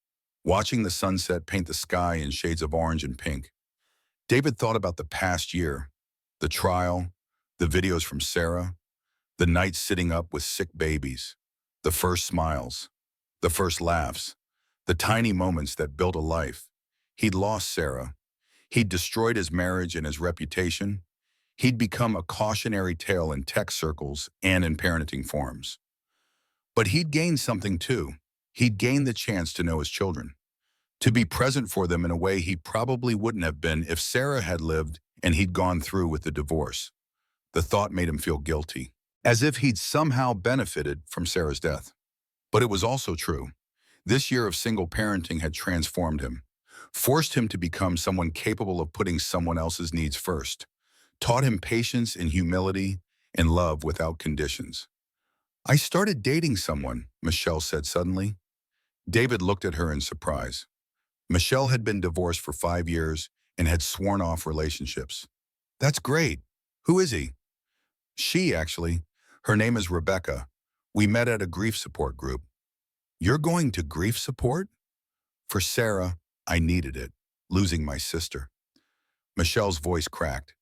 watching the sunset paint the sky in shades of orange and pink. David thought about the past year, the trial, the videos from Sarah, the nights sitting up with sick babies, the first smiles, the first laughs, the tiny moments that built a life. He'd lost Sarah. He'd destroyed his marriage and his reputation. He'd become a cautionary tale in tech circles and in parenting forums. But he'd gained something too. He'd gained the chance to know his children, to be present for them in a way he probably wouldn't have been if Sarah had lived and he'd gone through with the divorce. The thought made him feel guilty, as if he'd somehow benefited from Sarah's death. But it was also true. This year of single parenting had transformed him, forced him to become someone capable of putting someone else's needs first, taught him patience and humility and love without conditions. I started dating someone, Michelle said suddenly. David looked at her in surprise. Michelle had been divorced for 5 years and had sworn off relationships. That's great. Who is he? She, actually. Her name is Rebecca. We met at a grief support group. You're going to grief support? For Sarah, I needed it, losing my sister. Michelle's voice cracked.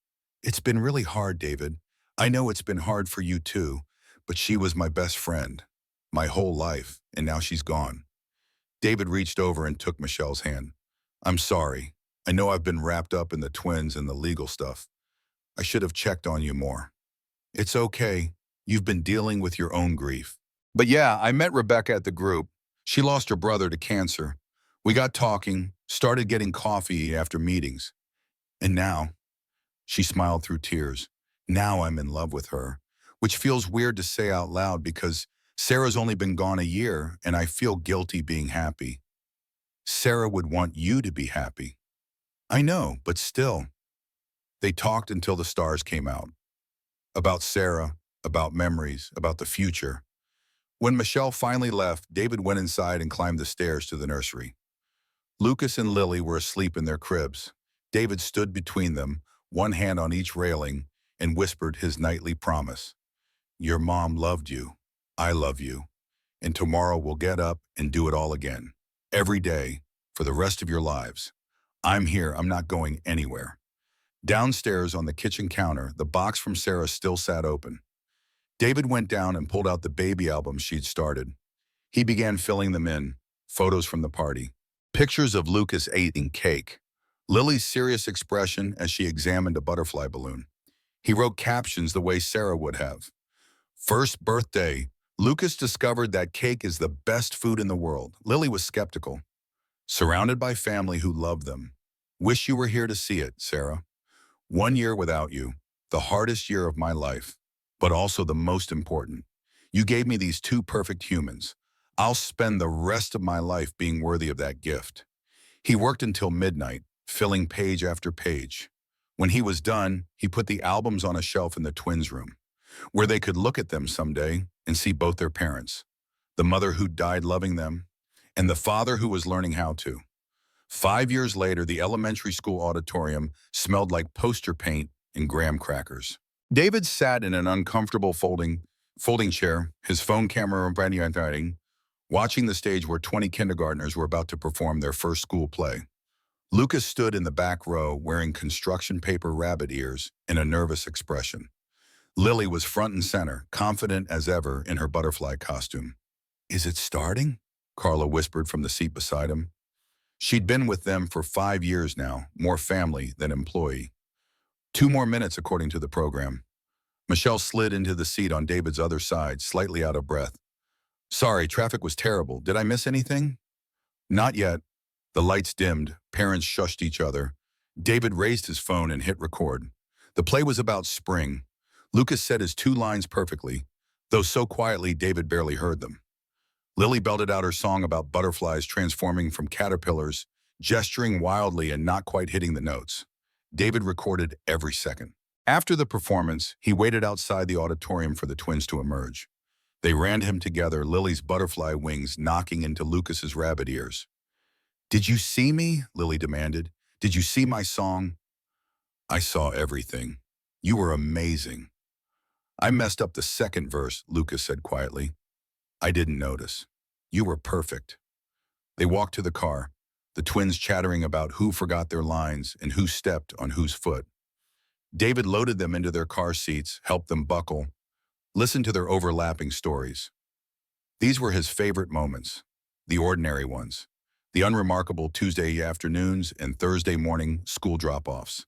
It's been really hard, David. I know it's been hard for you too, but she was my best friend, my whole life, and now she's gone. David reached over and took Michelle's hand. I'm sorry. I know I've been wrapped up in the twins and the legal stuff. I should have checked on you more. It's okay. You've been dealing with your own grief. But yeah, I met Rebecca at the group. She lost her brother to cancer. We got talking, started getting coffee after meetings. And now, she smiled through tears. Now I'm in love with her, which feels weird to say out loud because Sarah's only been gone a year and I feel guilty being happy. Sarah would want you to be happy. I know, but still. They talked until the stars came out. About Sarah, about memories, about the future. When Michelle finally left, David went inside and climbed the stairs to the nursery. Lucas and Lily were asleep in their cribs. David stood between them, one hand on each railing, and whispered his nightly promise. Your mom loved you. I love you. And tomorrow we'll get up and do it all again. Every day, for the rest of your lives. I'm here. I'm not going anywhere. Downstairs on the kitchen counter, the box from Sarah still sat open. David went down and pulled out the baby albums she'd started. He began filling them in, photos from the party, pictures of Lucas eating cake, Lily's serious expression as she examined a butterfly balloon. He wrote captions the way Sarah would have. First birthday, Lucas discovered that cake is the best food in the world. Lily was skeptical. Surrounded by family who loved them. Wish you were here to see it, Sarah. 1 year without you, the hardest year of my life, but also the most important. You gave me these 2 perfect humans. I'll spend the rest of my life being worthy of that gift. He worked until midnight, filling page after page. When he was done, he put the albums on a shelf in the twins' room, where they could look at them someday and see both their parents, the mother who died loving them, and the father who was learning how to. 5 years later, the elementary school auditorium smelled like poster paint and graham crackers. David sat in an uncomfortable folding chair, his phone camera writing, watching the stage where 20 kindergartners were about to perform their first school play. Lucas stood in the back row wearing construction paper rabbit ears and a nervous expression. Lily was front and center, confident as ever in her butterfly costume. "Is it starting?" Carla whispered from the seat beside him. She'd been with them for 5 years now, more family than employee. 2 more minutes, according to the program. Michelle slid into the seat on David's other side, slightly out of breath. "Sorry, traffic was terrible. Did I miss anything?" "Not yet." The lights dimmed, parents shushed each other. David raised his phone and hit record. The play was about spring. Lucas said his 2 lines perfectly, though so quietly David barely heard them. Lily belted out her song about butterflies transforming from caterpillars, gesturing wildly and not quite hitting the notes. David recorded every second. After the performance, he waited outside the auditorium for the twins to emerge. They ran him together, Lily's butterfly wings knocking into Lucas's rabbit ears. "Did you see me?" Lily demanded. "Did you see my song?" "I saw everything. You were amazing." "I messed up the second verse," Lucas said quietly. "I didn't notice. You were perfect." They walked to the car, the twins chattering about who forgot their lines and who stepped on whose foot. David loaded them into their car seats, helped them buckle, listened to their overlapping stories. These were his favorite moments, the ordinary ones, the unremarkable Tuesday afternoons and Thursday morning school drop-offs,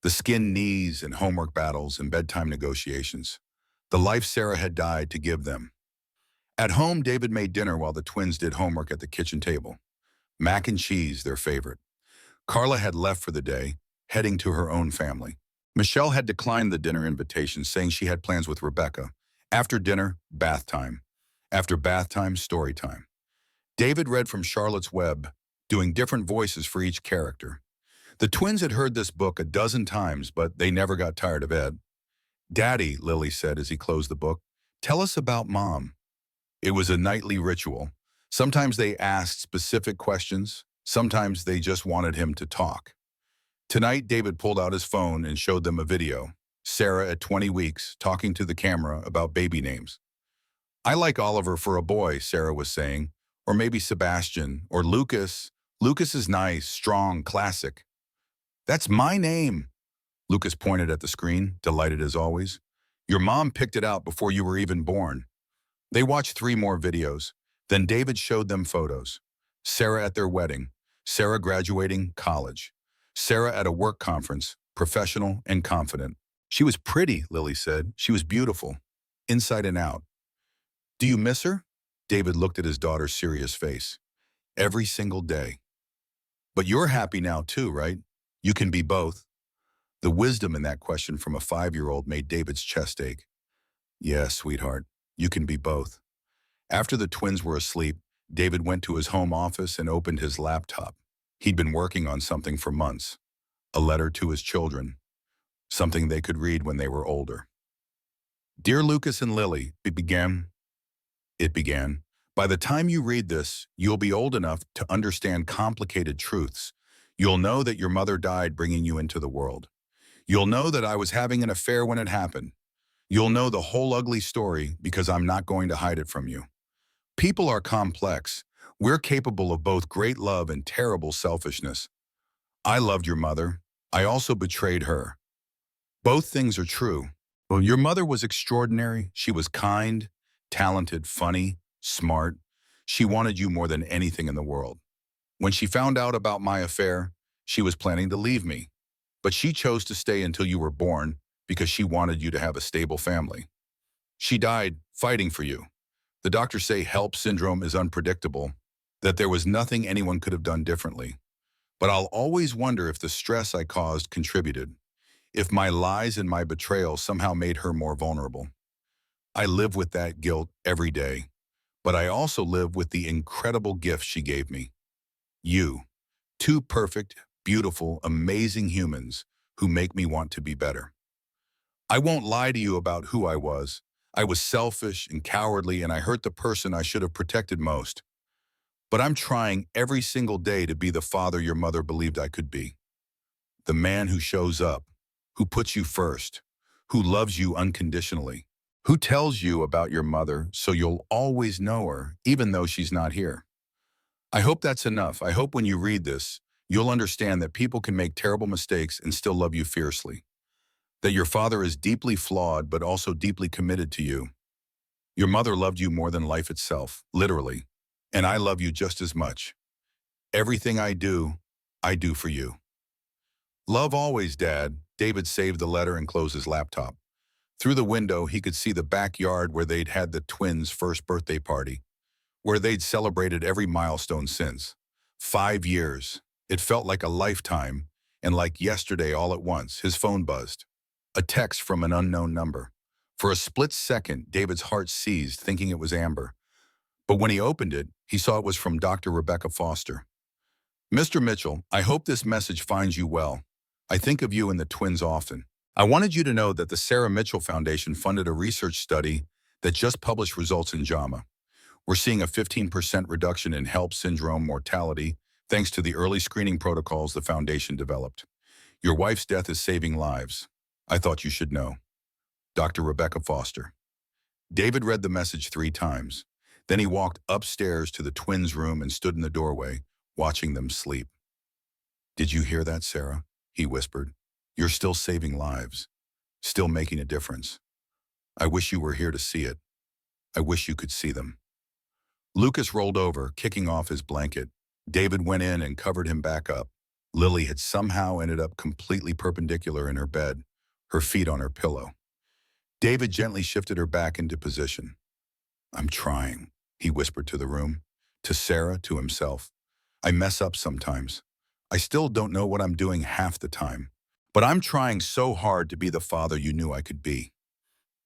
the skinned knees and homework battles and bedtime negotiations, the life Sarah had died to give them. At home, David made dinner while the twins did homework at the kitchen table. Mac and cheese, their favorite. Carla had left for the day, heading to her own family. Michelle had declined the dinner invitation, saying she had plans with Rebecca. After dinner, bath time. After bath time, story time. David read from Charlotte's Web, doing different voices for each character. The twins had heard this book a dozen times, but they never got tired of it. "Daddy," Lily said as he closed the book, "tell us about Mom." It was a nightly ritual. Sometimes they asked specific questions. Sometimes they just wanted him to talk. Tonight, David pulled out his phone and showed them a video. Sarah at 20 weeks, talking to the camera about baby names. "I like Oliver for a boy," Sarah was saying. "Or maybe Sebastian, or Lucas. Lucas is nice, strong, classic." "That's my name." Lucas pointed at the screen, delighted as always. "Your mom picked it out before you were even born." They watched 3 more videos. Then David showed them photos. Sarah at their wedding, Sarah graduating college, Sarah at a work conference, professional and confident. "She was pretty," Lily said. "She was beautiful, inside and out." "Do you miss her?" David looked at his daughter's serious face. "Every single day." "But you're happy now too, right? You can be both." The wisdom in that question from a 5-year-old made David's chest ache. "Yeah, sweetheart, you can be both." After the twins were asleep, David went to his home office and opened his laptop. He'd been working on something for months. A letter to his children. Something they could read when they were older. "Dear Lucas and Lily," it began. "By the time you read this, you'll be old enough to understand complicated truths. You'll know that your mother died bringing you into the world. You'll know that I was having an affair when it happened. You'll know the whole ugly story because I'm not going to hide it from you. People are complex. We're capable of both great love and terrible selfishness. I loved your mother. I also betrayed her. Both things are true. Well, your mother was extraordinary. She was kind, talented, funny, smart. She wanted you more than anything in the world. When she found out about my affair, she was planning to leave me. But she chose to stay until you were born because she wanted you to have a stable family. She died fighting for you. The doctors say HELP syndrome is unpredictable, that there was nothing anyone could have done differently. But I'll always wonder if the stress I caused contributed, if my lies and my betrayal somehow made her more vulnerable. I live with that guilt every day, but I also live with the incredible gift she gave me. You, 2 perfect, beautiful, amazing humans who make me want to be better. I won't lie to you about who I was. I was selfish and cowardly, and I hurt the person I should have protected most. But I'm trying every single day to be the father your mother believed I could be. The man who shows up, who puts you first, who loves you unconditionally, who tells you about your mother so you'll always know her, even though she's not here. I hope that's enough. I hope when you read this, You'll understand that people can make terrible mistakes and still love you fiercely. That your father is deeply flawed but also deeply committed to you. Your mother loved you more than life itself, literally. And I love you just as much. Everything I do for you. Love always, Dad. David saved the letter and closed his laptop. Through the window, he could see the backyard where they'd had the twins' first birthday party, where they'd celebrated every milestone since. 5 years. It felt like a lifetime, and like yesterday all at once, his phone buzzed. A text from an unknown number. For a split second, David's heart seized, thinking it was Amber. But when he opened it, he saw it was from Dr. Rebecca Foster. Mr. Mitchell, I hope this message finds you well. I think of you and the twins often. I wanted you to know that the Sarah Mitchell Foundation funded a research study that just published results in JAMA. We're seeing a 15% reduction in HELLP syndrome mortality thanks to the early screening protocols the foundation developed. Your wife's death is saving lives. I thought you should know. Dr. Rebecca Foster. David read the message 3 times. Then he walked upstairs to the twins' room and stood in the doorway, watching them sleep. Did you hear that, Sarah? He whispered. You're still saving lives, still making a difference. I wish you were here to see it. I wish you could see them. Lucas rolled over, kicking off his blanket. David went in and covered him back up. Lily had somehow ended up completely perpendicular in her bed, her feet on her pillow. David gently shifted her back into position. I'm trying, he whispered to the room, to Sarah, to himself. I mess up sometimes. I still don't know what I'm doing half the time. But I'm trying so hard to be the father you knew I could be.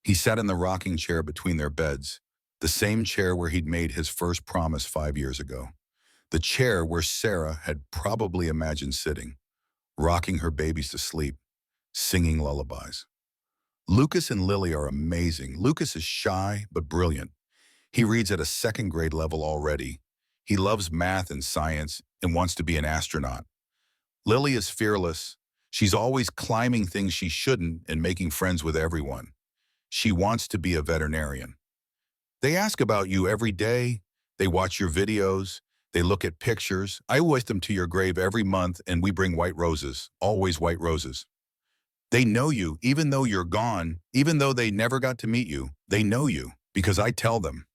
He sat in the rocking chair between their beds, the same chair where he'd made his first promise 5 years ago. The chair where Sarah had probably imagined sitting, rocking her babies to sleep, singing lullabies. Lucas and Lily are amazing. Lucas is shy but brilliant. He reads at a 2nd grade level already. He loves math and science and wants to be an astronaut. Lily is fearless. She's always climbing things she shouldn't and making friends with everyone. She wants to be a veterinarian. They ask about you every day. They watch your videos. They look at pictures. I wish them to your grave every month, and we bring white roses, always white roses. They know you, even though you're gone, even though they never got to meet you. They know you, because I tell them.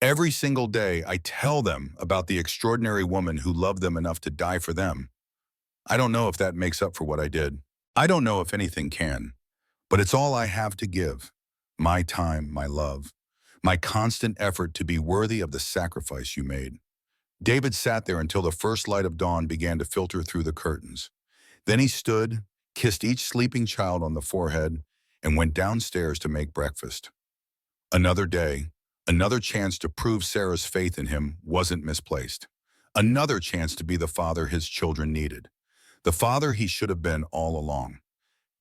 Every single day, I tell them about the extraordinary woman who loved them enough to die for them. I don't know if that makes up for what I did. I don't know if anything can. But it's all I have to give. My time, my love, my constant effort to be worthy of the sacrifice you made. David sat there until the first light of dawn began to filter through the curtains. Then he stood, kissed each sleeping child on the forehead, and went downstairs to make breakfast. Another day, another chance to prove Sarah's faith in him wasn't misplaced. Another chance to be the father his children needed. The father he should have been all along.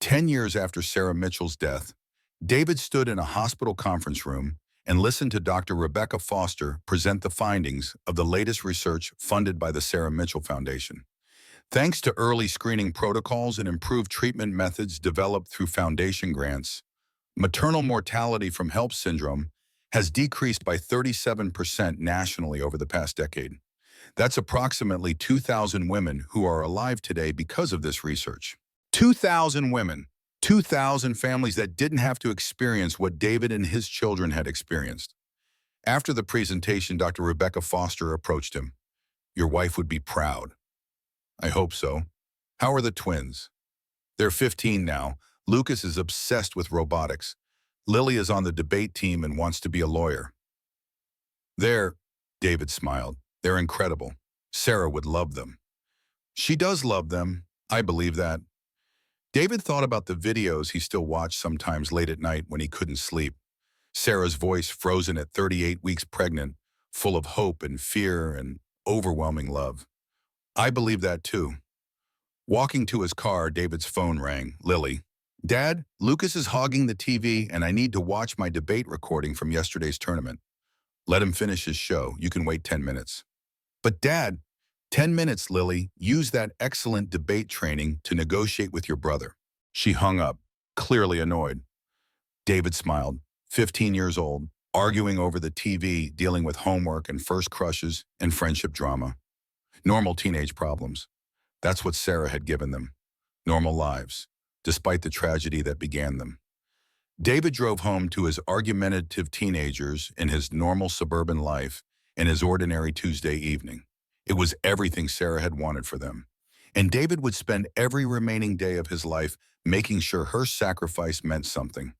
10 years after Sarah Mitchell's death, David stood in a hospital conference room and listened to Dr. Rebecca Foster present the findings of the latest research funded by the Sarah Mitchell Foundation. Thanks to early screening protocols and improved treatment methods developed through foundation grants, maternal mortality from HELLP syndrome has decreased by 37% nationally over the past decade. That's approximately 2,000 women who are alive today because of this research. 2,000 women, 2,000 families that didn't have to experience what David and his children had experienced. After the presentation, Dr. Rebecca Foster approached him. Your wife would be proud. I hope so. How are the twins? They're 15 now. Lucas is obsessed with robotics. Lily is on the debate team and wants to be a lawyer. David smiled. They're incredible. Sarah would love them. She does love them. I believe that. David thought about the videos he still watched sometimes late at night when he couldn't sleep. Sarah's voice frozen at 38 weeks pregnant, full of hope and fear and overwhelming love. I believe that too. Walking to his car, David's phone rang. Lily. Dad, Lucas is hogging the TV and I need to watch my debate recording from yesterday's tournament. Let him finish his show. You can wait 10 minutes. But Dad, 10 minutes, Lily. Use that excellent debate training to negotiate with your brother. She hung up, clearly annoyed. David smiled, 15 years old, arguing over the TV, dealing with homework and first crushes and friendship drama. Normal teenage problems. That's what Sarah had given them, normal lives, despite the tragedy that began them. David drove home to his argumentative teenagers in his normal suburban life in his ordinary Tuesday evening. It was everything Sarah had wanted for them. And David would spend every remaining day of his life making sure her sacrifice meant something.